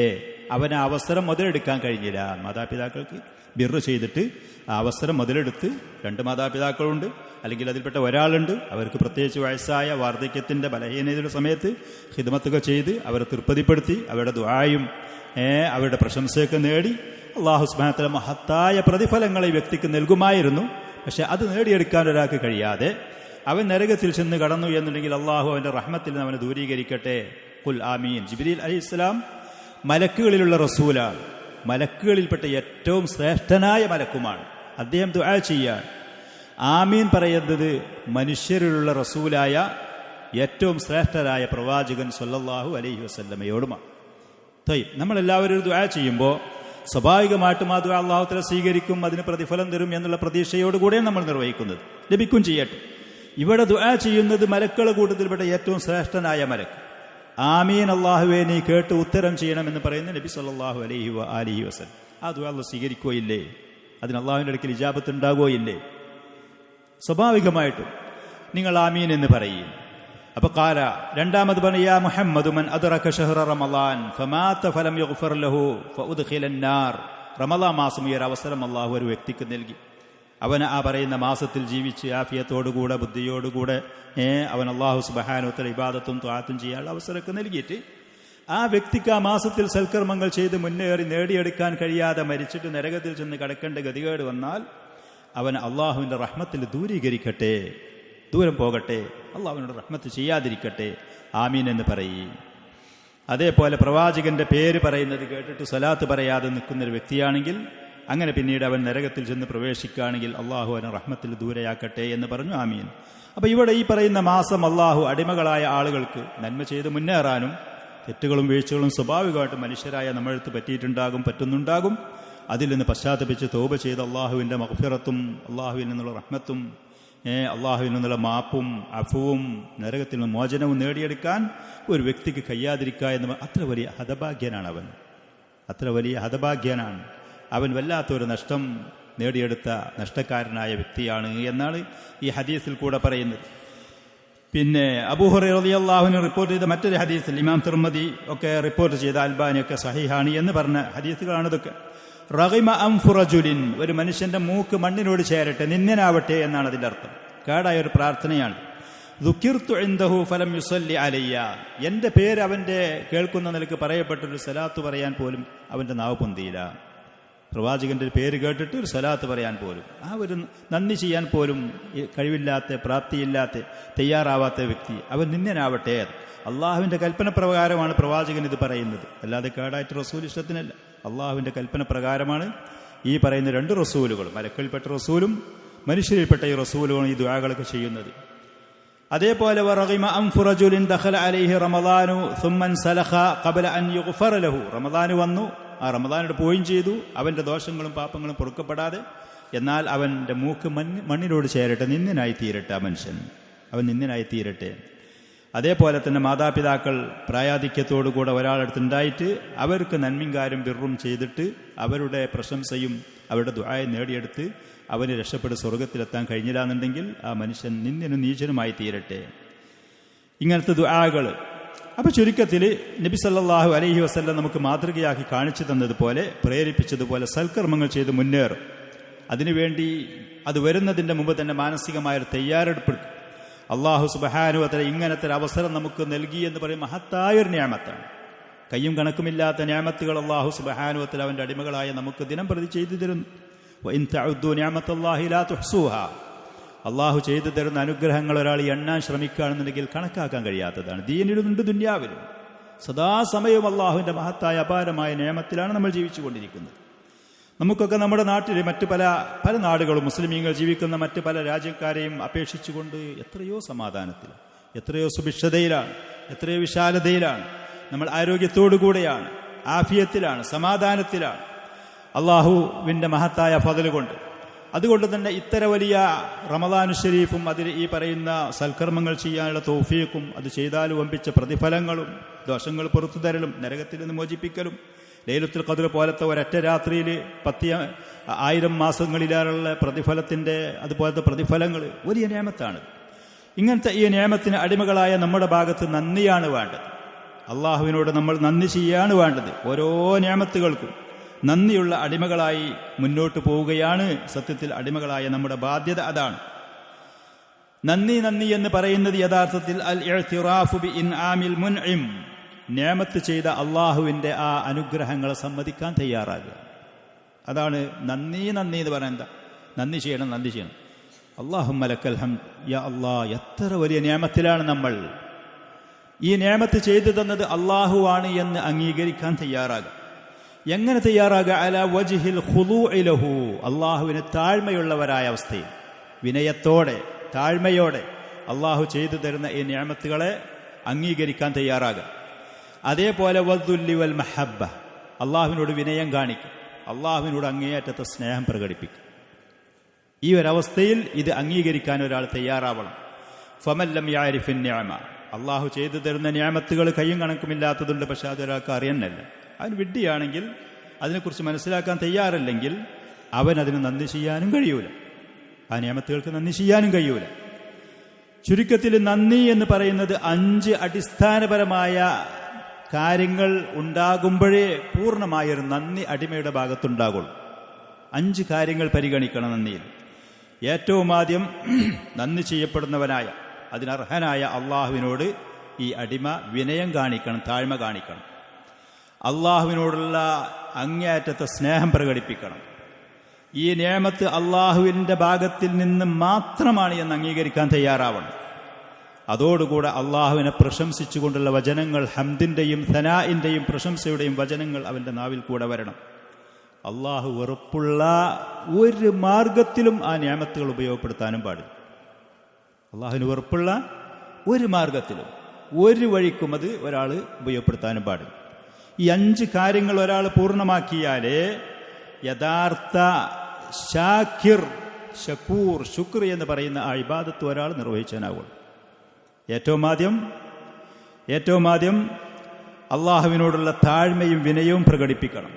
അവന് അവസരം മുതലെടുക്കാൻ കഴിഞ്ഞില്ല. മാതാപിതാക്കൾക്ക് ബിർറ് ചെയ്തിട്ട് ആ അവസരം മുതലെടുത്ത്, 2 മാതാപിതാക്കളുണ്ട്, അല്ലെങ്കിൽ അതിൽപ്പെട്ട ഒരാളുണ്ട്, അവർക്ക് പ്രത്യേകിച്ച് വയസ്സായ വാർദ്ധക്യത്തിന്റെ ബലഹീനതയുടെ സമയത്ത് ഖിദ്മത്തുകൾ ചെയ്ത് അവരെ തൃപ്തിപ്പെടുത്തി അവരുടെ ദുആയും അവരുടെ പ്രശംസയൊക്കെ നേടി അല്ലാഹു സുബ്ഹാനഹു വ തആല മഹത്തായ പ്രതിഫലങ്ങൾ ഈ വ്യക്തിക്ക് നൽകുമായിരുന്നു. പക്ഷെ അത് നേടിയെടുക്കാൻ ഒരാൾക്ക് കഴിയാതെ അവൻ നരകത്തിൽ ചെന്ന് കടന്നു എന്നുണ്ടെങ്കിൽ അള്ളാഹു അവന്റെ റഹ്മത്തിൽ നിന്ന് അവനെ ദൂരീകരിക്കട്ടെ. ഖുൽ ആമീൻ. ജിബ്രീൽ അലൈഹിസ്സലാം മലക്കുകളിലുള്ള റസൂലാണ്, മലക്കുകളിൽപ്പെട്ട ഏറ്റവും ശ്രേഷ്ഠനായ മലക്കുമാണ്. അദ്ദേഹം ദുആ ചെയ്യാൻ ആമീൻ പറയുന്നത് മനുഷ്യരിലുള്ള റസൂലായ ഏറ്റവും ശ്രേഷ്ഠരായ പ്രവാചകൻ സ്വല്ലല്ലാഹു അലൈഹി വസല്ലമയോടുമാണ്. നമ്മളെല്ലാവരും ഒരു ദുആ ചെയ്യുമ്പോൾ സ്വാഭാവികമായിട്ടും ആ ദുആ അല്ലാഹു തആല സ്വീകരിക്കും, അതിന് പ്രതിഫലം തരും എന്നുള്ള പ്രതീക്ഷയോടുകൂടെ നമ്മൾ നിർവഹിക്കുന്നത്. ലഭിക്കും ചെയ്യട്ടെ. ഇവിടെ ദുആ ചെയ്യുന്നത് മലക്കുകളുടെ കൂട്ടത്തിൽപ്പെട്ട ഏറ്റവും ശ്രേഷ്ഠനായ മലക്ക്. ആമീൻ അല്ലാഹുവേ നീ കേട്ട് ഉത്തരം ചെയ്യണമെന്ന് പറയുന്ന നബി സല്ലല്ലാഹു അലൈഹി വആലിഹി വസല്ലം. ആ ദുആ അല്ലാഹു സ്വീകരിക്കുകയോ ഇല്ലേ? അതിന് അല്ലാഹുവിന്റെ അടുക്കൽ ഇജാബത്ത് ഉണ്ടാകുകയോ ഇല്ലേ? സ്വാഭാവികമായിട്ടും നിങ്ങൾ ആമീൻ എന്ന് പറയും. അപ്പൊ ഖാല, രണ്ടാമത് പറഞ്ഞു, യാ മുഹമ്മദ് മൻ അദ്റക ശഹ്റ റമളാൻ ഫമാത ഫലം യുഗ്ഫർ ലഹു ഫഉദ്ഖിലൻ നാർ. റമളാൻ മാസം ഈ ഒരു അവസരം അല്ലാഹു ഒരു വ്യക്തിക്ക് നൽകി. അവൻ ആ പറയുന്ന മാസത്തിൽ ജീവിച്ച് ആഫിയത്തോടുകൂടെ ബുദ്ധിയോടുകൂടെ അവൻ അല്ലാഹു സുബ്ഹാനഹു വ തആല ഇബാദത്തും ത്വാഅത്തും ചെയ്യാനുള്ള അവസരമൊക്കെ നൽകിയിട്ട് ആ വ്യക്തിക്ക് ആ മാസത്തിൽ സൽക്കർമ്മങ്ങൾ ചെയ്ത് മുന്നേറി നേടിയെടുക്കാൻ കഴിയാതെ മരിച്ചിട്ട് നരകത്തിൽ ചെന്ന് കടക്കേണ്ട ഗതികേട് വന്നാൽ അവൻ അള്ളാഹുവിൻ്റെ റഹ്മത്തിൽ ദൂരീകരിക്കട്ടെ, ദൂരം പോകട്ടെ, അള്ളാഹുവിനോട് റഹ്മത്ത് ചെയ്യാതിരിക്കട്ടെ, ആമീൻ എന്ന് പറയും. അതേപോലെ പ്രവാചകന്റെ പേര് പറയുന്നത് കേട്ടിട്ട് സ്വലാത്ത് പറയാതെ നിൽക്കുന്നൊരു വ്യക്തിയാണെങ്കിൽ, അങ്ങനെ പിന്നീട് അവൻ നരകത്തിൽ ചെന്ന് പ്രവേശിക്കുകയാണെങ്കിൽ അള്ളാഹു അവനെ റഹ്മത്തിൽ ദൂരെയാക്കട്ടെ എന്ന് പറഞ്ഞു, ആമീൻ. അപ്പോൾ ഇവിടെ ഈ പറയുന്ന മാസം അള്ളാഹു അടിമകളായ ആളുകൾക്ക് നന്മ ചെയ്ത് മുന്നേറാനും തെറ്റുകളും വീഴ്ചകളും സ്വാഭാവികമായിട്ടും മനുഷ്യരായ നമ്മളെടുത്ത് പറ്റുന്നുണ്ടാകും. അതിൽ നിന്ന് പശ്ചാത്തപിച്ച് തൗബ ചെയ്ത് അള്ളാഹുവിൻ്റെ മഗ്ഫിറത്തും അള്ളാഹുവിൽ നിന്നുള്ള റഹ്മത്തും അള്ളാഹുവിൽ നിന്നുള്ള മാപ്പും അഫുവും നരകത്തിൽ നിന്ന് മോചനവും നേടിയെടുക്കാൻ ഒരു വ്യക്തിക്ക് കഴിയാതിരിക്കുക എന്ന് അത്ര വലിയ ഹതഭാഗ്യനാണ് അവൻ. അത്ര വലിയ ഹതഭാഗ്യനാണ് അവൻ. വല്ലാത്തൊരു നഷ്ടം നേടിയെടുത്ത നഷ്ടക്കാരനായ വ്യക്തിയാണ് എന്നാണ് ഈ ഹദീസിൽ കൂടെ പറയുന്നത്. പിന്നെ അബൂ ഹുറൈറ റളിയല്ലാഹു അൻഹു റിപ്പോർട്ട് ചെയ്ത മറ്റൊരു ഹദീസിൽ ഇമാം തിർമിദി ഒക്കെ റിപ്പോർട്ട് ചെയ്ത, അൽബാനിയൊക്കെ സഹീഹാണ് എന്ന് പറഞ്ഞ ഹദീസുകളാണ് ഇതൊക്കെ. റഗിമ അൻഫു റജുലിൻ, ഒരു മനുഷ്യന്റെ മൂക്ക് മണ്ണിനോട് ചേരട്ടെ, നിന്ദനാവട്ടെ എന്നാണ് അതിൻ്റെ അർത്ഥം. കേടായ ഒരു പ്രാർത്ഥനയാണ്. ദുഃഖിർത്തു ഇൻദഹു ഫലം യുസല്ലി അലയ്യ, എൻ്റെ പേര് അവൻ്റെ കേൾക്കുന്ന നിലക്ക് പറയപ്പെട്ടൊരു സലാത്ത് പറയാൻ പോലും അവൻ്റെ നാവ് പൊന്തിയില്ല. പ്രവാചകന്റെ പേര് കേട്ടിട്ട് ഒരു സലാത്ത് പറയാൻ പോലും, ആ ഒരു നന്ദി ചെയ്യാൻ പോലും കഴിവില്ലാത്ത, പ്രാപ്തിയില്ലാത്ത, തയ്യാറാവാത്ത വ്യക്തി അവൻ നിന്ദനാവട്ടെ. അള്ളാഹുവിൻ്റെ കൽപ്പന പ്രകാരമാണ് പ്രവാചകൻ ഇത് പറയുന്നത്, അല്ലാതെ കേടായിട്ട് റസൂൽ ഇഷ്ടത്തിനല്ല. അള്ളാഹുവിൻ്റെ കൽപ്പന പ്രകാരമാണ് ഈ പറയുന്ന രണ്ട് റസൂലുകളും, മലക്കളിൽപ്പെട്ട റസൂലും മനുഷ്യരിൽപ്പെട്ട ഈ റസൂലുകളും ഈ ദുആകളൊക്കെ ചെയ്യുന്നത്. അതേപോലെ വറഗിമ അൻഫു റജുലിൻ ദഖല അലൈഹി റമദാനു സുമ്മൻ സലഖ ഖബല അൻ യുഗ്ഫറ ലഹു, റമദാൻ വന്നു, ആ റമദാനോട് പോയും ചെയ്തു, അവൻ്റെ ദോഷങ്ങളും പാപങ്ങളും പൊറുക്കപ്പെടാതെ, എന്നാൽ അവൻ്റെ മൂക്ക് മണ്ണിനോട് ചേരട്ടെ, നിന്ദനായി തീരട്ടെ, ആ മനുഷ്യൻ അവൻ നിന്ദനായി തീരട്ടെ. അതേപോലെ തന്നെ മാതാപിതാക്കൾ പ്രായാധിക്യത്തോടുകൂടെ ഒരാളടുത്തുണ്ടായിട്ട് അവർക്ക് നന്മിങ്കാരും ബിർറും ചെയ്തിട്ട് അവരുടെ പ്രശംസയും അവരുടെ ദുആയും നേടിയെടുത്ത് അവന് രക്ഷപ്പെട്ട് സ്വർഗത്തിലെത്താൻ കഴിഞ്ഞില്ല എന്നുണ്ടെങ്കിൽ ആ മനുഷ്യൻ നിന്ദനും നീചനുമായി തീരട്ടെ. ഇങ്ങനത്തെ ദുആകൾ. അപ്പോൾ ചുരുക്കത്തിൽ നബി സല്ലല്ലാഹു അലൈഹി വസല്ലം നമുക്ക് മാതൃകയാക്കി കാണിച്ചു തന്നതുപോലെ, പ്രേരിപ്പിച്ചതുപോലെ സൽക്കർമ്മങ്ങൾ ചെയ്ത് മുന്നേറും. അതിനുവേണ്ടി അത് വരുന്നതിൻ്റെ മുമ്പ് തന്നെ മാനസികമായൊരു തയ്യാറെടുപ്പ്. അള്ളാഹു സുബ്ഹാനഹു വ തആല ഇങ്ങനത്തെ ഒരു അവസരം നമുക്ക് നൽകി എന്ന് പറയും മഹത്തായൊരു നിഅമത്താണ്. കയ്യും കണക്കുമില്ലാത്ത നിഅമത്തുകൾ അള്ളാഹു സുബ്ഹാനഹു വ തആല അവൻ്റെ അടിമകളായ നമുക്ക് ദിനം പ്രതി ചെയ്തു തരുന്നു. വഇൻ തഉദ്ദു നിഅമത്തല്ലാഹി ലാ തുഹ്സൂഹാ, അള്ളാഹു ചെയ്തു തരുന്ന അനുഗ്രഹങ്ങൾ ഒരാൾ എണ്ണാൻ ശ്രമിക്കുകയാണെന്നുണ്ടെങ്കിൽ കണക്കാക്കാൻ കഴിയാത്തതാണ്. ദീനിലുമുണ്ട്, ദുന്യാവിലും. സദാസമയവും അള്ളാഹുവിൻ്റെ മഹത്തായ അപാരമായ നിഅമത്തിലാണ് നമ്മൾ ജീവിച്ചു കൊണ്ടിരിക്കുന്നത്. നമുക്കൊക്കെ നമ്മുടെ നാട്ടിലെ മറ്റ് പല നാടുകളും മുസ്ലിമീങ്ങൾ ജീവിക്കുന്ന മറ്റ് പല രാജ്യക്കാരെയും അപേക്ഷിച്ചുകൊണ്ട് എത്രയോ സമാധാനത്തിൽ, എത്രയോ സുഭിക്ഷതയിലാണ്, എത്രയോ വിശാലതയിലാണ്. നമ്മൾ ആരോഗ്യത്തോടുകൂടെയാണ്, ആഫിയത്തിലാണ്, സമാധാനത്തിലാണ്, അള്ളാഹുവിൻ്റെ മഹത്തായ ഫദൽ കൊണ്ട്. അതുകൊണ്ട് തന്നെ ഇത്തര വലിയ റമദാനു ശരീഫും അതിൽ ഈ പറയുന്ന സൽക്കർമ്മങ്ങൾ ചെയ്യാനുള്ള തൗഫീഖും, അത് ചെയ്താൽ വമ്പിച്ച പ്രതിഫലങ്ങളും ദോഷങ്ങൾ പുറത്തു തരലും നരകത്തിൽ നിന്ന് മോചിപ്പിക്കലും, ലൈലത്തുൽ ഖദ്ർ പോലത്തെ ഒരൊറ്റ രാത്രിയിൽ 10,000 മാസങ്ങളിലേറുള്ള പ്രതിഫലത്തിൻ്റെ അതുപോലത്തെ പ്രതിഫലങ്ങൾ വലിയ നിഅമത്താണ്. ഇങ്ങനത്തെ ഈ നിഅമത്തിന് അടിമകളായ നമ്മുടെ ഭാഗത്ത് നന്ദിയാണ് വേണ്ടത്. അള്ളാഹുവിനോട് നമ്മൾ നന്ദി ചെയ്യാണ് വേണ്ടത്. ഓരോ നിഅമത്തുകൾക്കും നന്ദിയുള്ള അടിമകളായി മുന്നോട്ട് പോവുകയാണ് സത്യത്തിൽ അടിമകളായ നമ്മുടെ ബാധ്യത. അതാണ് നന്ദി എന്ന് പറയുന്നത്. യഥാർത്ഥത്തിൽ അൽ ഇഅ്തിറാഫു ബി ഇൻആമിൽ മുൻഇം, നിഅമത്ത് ചെയ്ത അള്ളാഹുവിൻ്റെ ആ അനുഗ്രഹങ്ങളെ സമ്മതിക്കാൻ തയ്യാറാകുക. അതാണ് നന്ദി എന്ന് പറയാൻ. എന്താ നന്ദി ചെയ്യണം? അല്ലാഹുമ്മ ലക്കൽ ഹംദ്, യാ അല്ലാഹ്, എത്ര വലിയ നിഅമത്തിലാണ് നമ്മൾ. ഈ നിഅമത്ത് ചെയ്തു തന്നത് അള്ളാഹുവാണ് എന്ന് അംഗീകരിക്കാൻ തയ്യാറാകുക. എങ്ങനെ തയ്യാറാകുക? അലാ വജ്ഹിൽ ഖുദൂഇ ലഹു, അള്ളാഹുവിന് താഴ്മയുള്ളവരായ അവസ്ഥയിൽ, വിനയത്തോടെ താഴ്മയോടെ അള്ളാഹു ചെയ്തു തരുന്ന ഈ നിഅമത്തുകളെ അംഗീകരിക്കാൻ തയ്യാറാകുക. അതേപോലെ വദ്ദുല്ലി വൽ മഹബ്ബ, അള്ളാഹുവിനോട് വിനയം കാണിക്കും, അള്ളാഹുവിനോട് അങ്ങേയറ്റത്തെ സ്നേഹം പ്രകടിപ്പിക്കും. ഈ ഒരവസ്ഥയിൽ ഇത് അംഗീകരിക്കാൻ ഒരാൾ തയ്യാറാവണം. ഫമൻ ലം യഅരിഫിൻ നിഅമ, അള്ളാഹു ചെയ്തു തരുന്ന നിഅമത്തുകൾ കയ്യും കണക്കുമില്ലാത്തതുണ്ട്, പക്ഷെ അതൊരാൾക്ക് അറിയണമല്ല. അവൻ വിഡ്ഢിയാണെങ്കിൽ, അതിനെക്കുറിച്ച് മനസ്സിലാക്കാൻ തയ്യാറല്ലെങ്കിൽ അവൻ അതിന് നന്ദി ചെയ്യാനും കഴിയൂല, ആ നിഅമത്തുകൾക്ക് നന്ദി ചെയ്യാനും കഴിയൂല. ചുരുക്കത്തിൽ നന്ദി എന്ന് പറയുന്നത് 5 അടിസ്ഥാനപരമായ കാര്യങ്ങൾ ഉണ്ടാകുമ്പോഴേ പൂർണ്ണമായൊരു നന്ദി അടിമയുടെ ഭാഗത്തുണ്ടാകുള്ളൂ. 5 കാര്യങ്ങൾ പരിഗണിക്കണം നന്ദിയിൽ. ഏറ്റവും ആദ്യം നന്ദി ചെയ്യപ്പെടുന്നവനായ, അതിനർഹനായ അള്ളാഹുവിനോട് ഈ അടിമ വിനയം കാണിക്കണം, താഴ്മ കാണിക്കണം. അള്ളാഹുവിനോടുള്ള അങ്ങേയറ്റത്തെ സ്നേഹം പ്രകടിപ്പിക്കണം. ഈ നിഅമത്ത് അള്ളാഹുവിൻ്റെ ഭാഗത്തിൽ നിന്ന് മാത്രമാണ് എന്ന് അംഗീകരിക്കാൻ തയ്യാറാവണം. അതോടുകൂടെ അള്ളാഹുവിനെ പ്രശംസിച്ചുകൊണ്ടുള്ള വചനങ്ങൾ, ഹംദിൻ്റെയും സനാഇൻ്റെയും പ്രശംസയുടെയും വചനങ്ങൾ അവൻ്റെ നാവിൽ കൂടെ വരണം. അള്ളാഹു വെറുപ്പുള്ള ഒരു മാർഗത്തിലും ആ നിഅമത്തുകൾ ഉപയോഗപ്പെടുത്താനും പാടില്ല. അള്ളാഹുവിന് വെറുപ്പുള്ള ഒരു മാർഗത്തിലും ഒരു വഴിക്കും അത് ഒരാൾ ഉപയോഗപ്പെടുത്താനും പാടില്ല. ഈ 5 കാര്യങ്ങൾ ഒരാൾ പൂർണ്ണമാക്കിയാലേ യഥാർത്ഥ ഷാക്കിർ, ഷക്കൂർ, ശുക്ർ എന്ന് പറയുന്ന ആ ഇബാദത്ത് ഒരാൾ നിർവഹിച്ചാനാവുള്ളൂ. ഏറ്റവും ആദ്യം അള്ളാഹുവിനോടുള്ള താഴ്മയും വിനയവും പ്രകടിപ്പിക്കണം.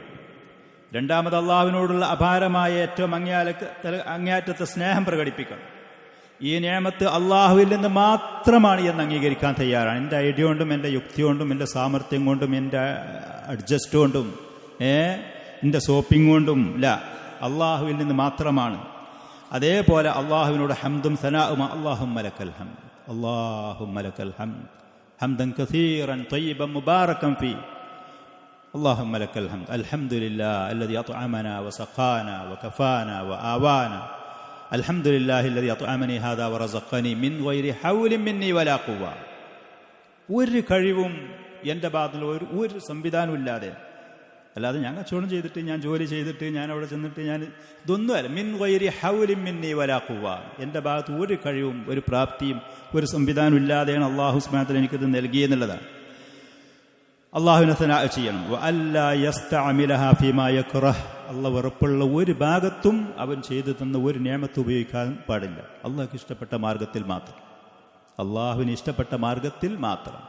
രണ്ടാമത് അള്ളാഹുവിനോടുള്ള അപാരമായ ഏറ്റവും അങ്ങേയറ്റത്തെ സ്നേഹം പ്രകടിപ്പിക്കണം. ഈ നിഅമത്ത് അള്ളാഹുവിൽ നിന്ന് മാത്രമാണ് എന്ന് അംഗീകരിക്കാൻ തയ്യാറാണ്. എൻ്റെ ഐഡിയ കൊണ്ടും എൻ്റെ യുക്തി കൊണ്ടും എൻ്റെ സാമർഥ്യം കൊണ്ടും എൻ്റെ അഡ്ജസ്റ്റ് കൊണ്ടും എൻ്റെ സോപ്പിംഗ് കൊണ്ടും ഇല്ല, അള്ളാഹുവിൽ നിന്ന് മാത്രമാണ്. അതേപോലെ അള്ളാഹുവിനോട് ഹംദും സനാഉം, അല്ലാഹുമ്മ ലക്കൽ ഹംദ്, അല്ലാഹുമ്മ ലക്കൽ ഹംദ് ഹംദൻ കസീറൻ ത്വയ്യിബൻ മുബാറകൻ ഫീ, അല്ലാഹുമ്മ ലക്കൽ ഹംദ് അൽഹംദുലില്ലാഹി അല്ലദീ അത്അമനാ വസഖാനാ വകഫാനാ വആവാനാ, അൽഹംദുലില്ലാഹി അല്ലദീ അത്അമനി ഹാദാ വറസഖനി മിൻ ഗൈരി ഹൗലിൻ മിന്നി വലാ ഖുവ്വ. ഒരു കഴിവും എൻ്റെ ഭാഗത്തുള്ള ഒരു സംവിധാനവും ഇല്ലാതെ, അല്ലാതെ ഞാൻ കച്ചവടം ചെയ്തിട്ട്, ഞാൻ ജോലി ചെയ്തിട്ട്, ഞാൻ അവിടെ ചെന്നിട്ട്, ഞാൻ ഇതൊന്നുമല്ല. മിൻ ഗൈരി ഹൗലിൻ മിന്നി വലാ ഖുവ്വ, എൻ്റെ ഭാഗത്ത് ഒരു കഴിവും ഒരു പ്രാപ്തിയും ഒരു സംവിധാനവും ഇല്ലാതെയാണ് അല്ലാഹു സുബ്ഹാനഹു വ തആല എനിക്കിത് നൽകിയെന്നുള്ളതാണ്. അള്ളാഹുവിനെ സനാ ചെയ്യണം. വഅല്ലാ യസ്തഅമിലഹാ ഫീമാ യക്റഹ്, അള്ളാഹ് വെറുപ്പുള്ള ഒരു ഭാഗത്തും അവൻ ചെയ്തു തന്ന ഒരു നിഅമത്ത് ഉപയോഗിക്കാൻ പാടില്ല. അള്ളാഹ്ക്ക് ഇഷ്ടപ്പെട്ട മാർഗത്തിൽ മാത്രം, അള്ളാഹുവിന് ഇഷ്ടപ്പെട്ട മാർഗത്തിൽ മാത്രം.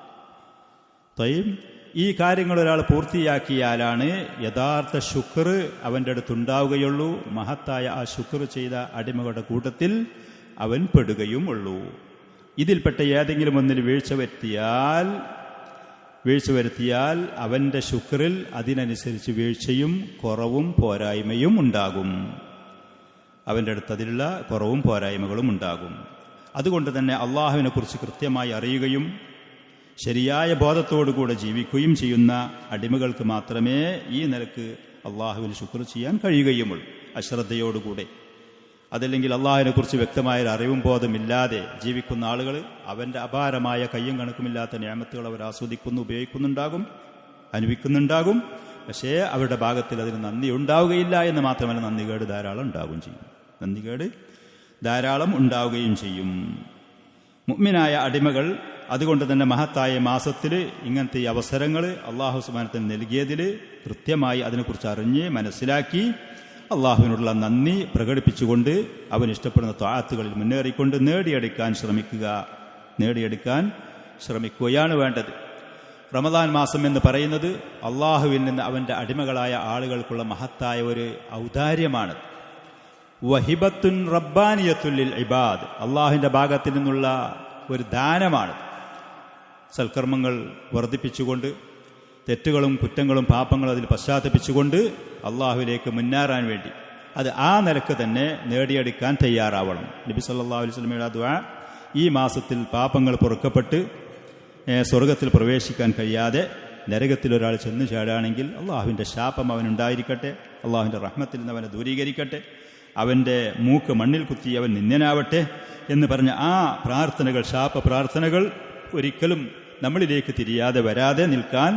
ഈ കാര്യങ്ങൾ ഒരാൾ പൂർത്തിയാക്കിയാലാണ് യഥാർത്ഥ ശുക്ർ അവൻ്റെ അടുത്തുണ്ടാവുകയുള്ളൂ. മഹത്തായ ആ ശുക്ർ ചെയ്ത അടിമകളുടെ കൂട്ടത്തിൽ അവൻ പെടുകയും ഉള്ളൂ. ഇതിൽപ്പെട്ട ഏതെങ്കിലും ഒന്നിൽ വീഴ്ച വരുത്തിയാൽ അവൻ്റെ ശുക്രിൽ അതിനനുസരിച്ച് വീഴ്ചയും കുറവും പോരായ്മയും ഉണ്ടാകും. അവൻ്റെ അടുത്ത് അതിലുള്ള കുറവും പോരായ്മകളും ഉണ്ടാകും. അതുകൊണ്ട് തന്നെ അള്ളാഹുവിനെ കുറിച്ച് കൃത്യമായി അറിയുകയും ശരിയായ ബോധത്തോടുകൂടെ ജീവിക്കുകയും ചെയ്യുന്ന അടിമകൾക്ക് മാത്രമേ ഈ നിലക്ക് അള്ളാഹുവിന് ശുക്ർ ചെയ്യാൻ കഴിയുകയുമുള്ളൂ, അശ്രദ്ധയോടുകൂടെ. അതല്ലെങ്കിൽ അള്ളാഹുവിനെ കുറിച്ച് വ്യക്തമായ അറിവും ബോധമില്ലാതെ ജീവിക്കുന്ന ആളുകൾ അവൻ്റെ അപാരമായ കയ്യും കണക്കുമില്ലാത്ത നിഅമത്തുകൾ അവർ ആസ്വദിക്കുന്നു, ഉപയോഗിക്കുന്നുണ്ടാകും, അനുഭവിക്കുന്നുണ്ടാകും. പക്ഷേ അവരുടെ ഭാഗത്തിൽ അതിന് നന്ദി ഉണ്ടാവുകയില്ല എന്ന് മാത്രമല്ല, നന്ദികേട് ധാരാളം ഉണ്ടാവുകയും ചെയ്യും. മുഅ്മിനായ അടിമകൾ അതുകൊണ്ട് തന്നെ മഹത്തായ മാസത്തിൽ ഇങ്ങനത്തെ ഈ അവസരങ്ങൾ അള്ളാഹു സുബ്ഹാനഹു വ തആല നൽകിയതിൽ കൃത്യമായി അതിനെക്കുറിച്ച് അറിഞ്ഞ് മനസ്സിലാക്കി അള്ളാഹുവിനോടുള്ള നന്ദി പ്രകടിപ്പിച്ചുകൊണ്ട് അവൻ ഇഷ്ടപ്പെടുന്ന ത്വാഅത്തുകളിൽ മുന്നേറിക്കൊണ്ട് നേടിയെടുക്കാൻ ശ്രമിക്കുകയാണ് വേണ്ടത്. റമദാൻ മാസം എന്ന് പറയുന്നത് അള്ളാഹുവിൽ നിന്ന് അവൻ്റെ അടിമകളായ ആളുകൾക്കുള്ള മഹത്തായ ഒരു ഔദാര്യമാണ്. വഹിബത്തുൻ റബ്ബാനിയത്തുൽ ലിൽ ഇബാദ്, അള്ളാഹുവിൻ്റെ ഭാഗത്തിൽ നിന്നുള്ള ഒരു ദാനമാണ്. സൽക്കർമ്മങ്ങൾ വർദ്ധിപ്പിച്ചുകൊണ്ട് തെറ്റുകളും കുറ്റങ്ങളും പാപങ്ങളും അതിൽ പശ്ചാത്തപിച്ചുകൊണ്ട് അള്ളാഹുവിലേക്ക് മുന്നേറാൻ വേണ്ടി അത് ആ നിലക്ക് തന്നെ നേടിയെടുക്കാൻ തയ്യാറാവണം. നബി സല്ലല്ലാഹു അലൈഹി വസല്ലമയുടെ ദുആ, ഈ മാസത്തിൽ പാപങ്ങൾ പൊറുക്കപ്പെട്ട് സ്വർഗത്തിൽ പ്രവേശിക്കാൻ കഴിയാതെ നരകത്തിൽ ഒരാൾ ചെന്ന് ചാടുകയാണെങ്കിൽ അള്ളാഹുവിൻ്റെ ശാപം അവനുണ്ടായിരിക്കട്ടെ, അള്ളാഹുവിൻ്റെ റഹ്മത്തിൽ നിന്ന് അവനെ ദൂരീകരിക്കട്ടെ, അവൻ്റെ മൂക്ക് മണ്ണിൽ കുത്തി അവൻ നിന്ദ്യനാവട്ടെ എന്ന് പറഞ്ഞ ആ പ്രാർത്ഥനകൾ, ശാപ പ്രാർത്ഥനകൾ ഒരിക്കലും നമ്മളിലേക്ക് തിരിയാതെ വരാതെ നിൽക്കാൻ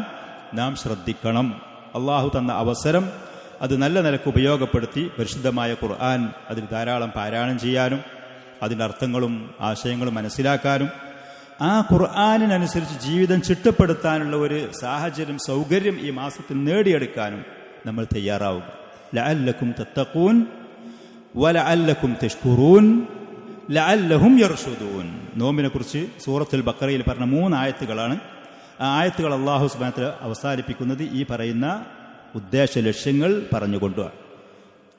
നാം ശ്രദ്ധിക്കണം. അള്ളാഹു തന്ന അവസരം അത് നല്ല നിലക്ക് ഉപയോഗപ്പെടുത്തി പരിശുദ്ധമായ ഖുർആൻ അതിൽ ധാരാളം പാരായണം ചെയ്യാനും അതിൻ്റെ അർത്ഥങ്ങളും ആശയങ്ങളും മനസ്സിലാക്കാനും ആ ഖുർആനിനനുസരിച്ച് ജീവിതം ചിട്ടപ്പെടുത്താനുള്ള ഒരു സാഹചര്യം, സൗകര്യം ഈ മാസത്തിൽ നേടിയെടുക്കാനും നമ്മൾ തയ്യാറാവുക. ലഅല്ലക്കും തത്തഖൂൻ വലഅല്ലക്കും തഷ്കുറൂൻ ലഅല്ലഹും യർഷുദൂൻ. നോമ്പിനെ കുറിച്ച് സൂറത്തുൽ ബഖറയിൽ പറഞ്ഞ 3 ആയത്തുകളാണ്. ആ ആയത്തുകൾ അല്ലാഹു സുബ്ഹാനഹു വ തആല അവസാനിപ്പിക്കുന്നത് ഈ പറയുന്ന ഉദ്ദേശ ലക്ഷ്യങ്ങൾ പറഞ്ഞുകൊണ്ടാണ്.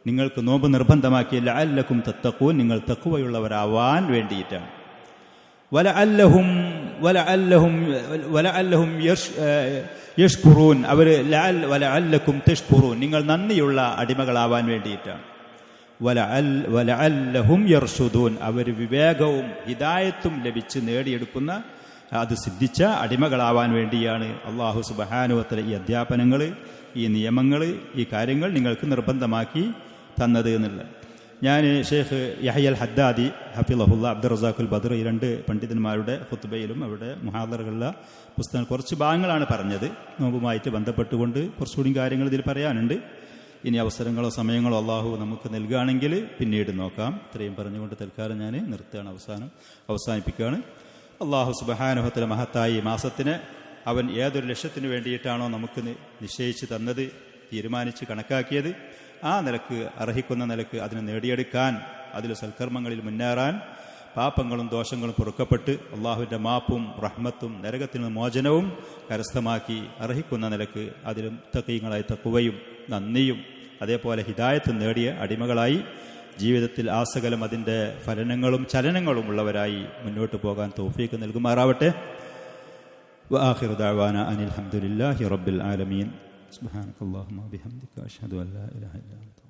നിങ്ങൾക്ക് നോമ്പ് നിർബന്ധമാക്കിയ ലഅല്ലക്കും തത്തഖൂൻ, നിങ്ങൾ തഖ്വയുള്ളവരാവാൻ വേണ്ടിയിട്ടാണ്. വലഅല്ലഹും യഷ്കുറൂൻ, അവർ വലഅല്ലക്കും തഷ്കുറൂൻ, നിങ്ങൾ നന്ദിയുള്ള അടിമകളാവാൻ വേണ്ടിയിട്ടാണ്. വലഅല്ലഹും യർഷുദൂൻ, അവർ വിവേകവും ഹിദായത്തും ലഭിച്ച് നേടിയെടുക്കുന്ന അത് സിദ്ധിച്ച അടിമകളാവാൻ വേണ്ടിയാണ് അല്ലാഹു സുബ്ഹാനഹു വ തആല ഈ അധ്യാപനങ്ങൾ, ഈ നിയമങ്ങൾ, ഈ കാര്യങ്ങൾ നിങ്ങൾക്ക് നിർബന്ധമാക്കി തന്നത് എന്നുള്ളത്. ഞാൻ ഷെയ്ഖ് യഹ്യൽ ഹദ്ദാദി ഹഫിളഹുല്ല, അബ്ദുർ റസാഖുൽ ബദർ, ഈ രണ്ട് പണ്ഡിതന്മാരുടെ ഖുത്ബയിലും അവരുടെ മുഹാദറുകളിലെ പുസ്തകം കുറച്ച് ഭാഗങ്ങളാണ് പറഞ്ഞത്. നോമ്പുമായിട്ട് ബന്ധപ്പെട്ടുകൊണ്ട് കുറച്ചുകൂടി കാര്യങ്ങൾ ഇതിൽ പറയാനുണ്ട്. ഇനി അവസരങ്ങളോ സമയങ്ങളോ അള്ളാഹു നമുക്ക് നൽകുകയാണെങ്കിൽ പിന്നീട് നോക്കാം. ഇത്രയും പറഞ്ഞുകൊണ്ട് തൽക്കാലം ഞാൻ നിർത്തുകയാണ്, അവസാനിപ്പിക്കുകയാണ്. അള്ളാഹു സുബ്ഹാനഹു വ തആല മഹത്തായി മാസത്തിന് അവൻ ഏതൊരു ലക്ഷ്യത്തിന് വേണ്ടിയിട്ടാണോ നമുക്ക് നിശ്ചയിച്ച് തന്നത്, തീരുമാനിച്ച് കണക്കാക്കിയത്, ആ നിലക്ക് അർഹിക്കുന്ന നിലക്ക് അതിനെ നേടിയെടുക്കാൻ, അതിൽ സൽക്കർമ്മങ്ങളിൽ മുന്നേറാൻ, പാപങ്ങളും ദോഷങ്ങളും പൊറുക്കപ്പെട്ട് അള്ളാഹുവിൻ്റെ മാപ്പും റഹ്മത്തും നരകത്തിൽ നിന്ന് മോചനവും കരസ്ഥമാക്കി അർഹിക്കുന്ന നിലക്ക് അതിലും തഖീങ്ങളായി തഖ്വയും നന്ദിയും അതേപോലെ ഹിദായത്തും നേടിയ അടിമകളായി ജീവിതത്തിൽ ആസകലം അതിൻ്റെ ഫലനങ്ങളും ചലനങ്ങളും ഉള്ളവരായി മുന്നോട്ട് പോകാൻ തൗഫീഖ് നൽകുമാറാവട്ടെ. വആഖിറു ദഅവാനാ അനിൽ ഹംദുലില്ലാഹി റബ്ബിൽ ആലമീൻ. സുബ്ഹാനകല്ലാഹുമ്മ വബിഹംദിക അഷ്ഹദു അൻ ലാ ഇലാഹ ഇല്ലാ അൻത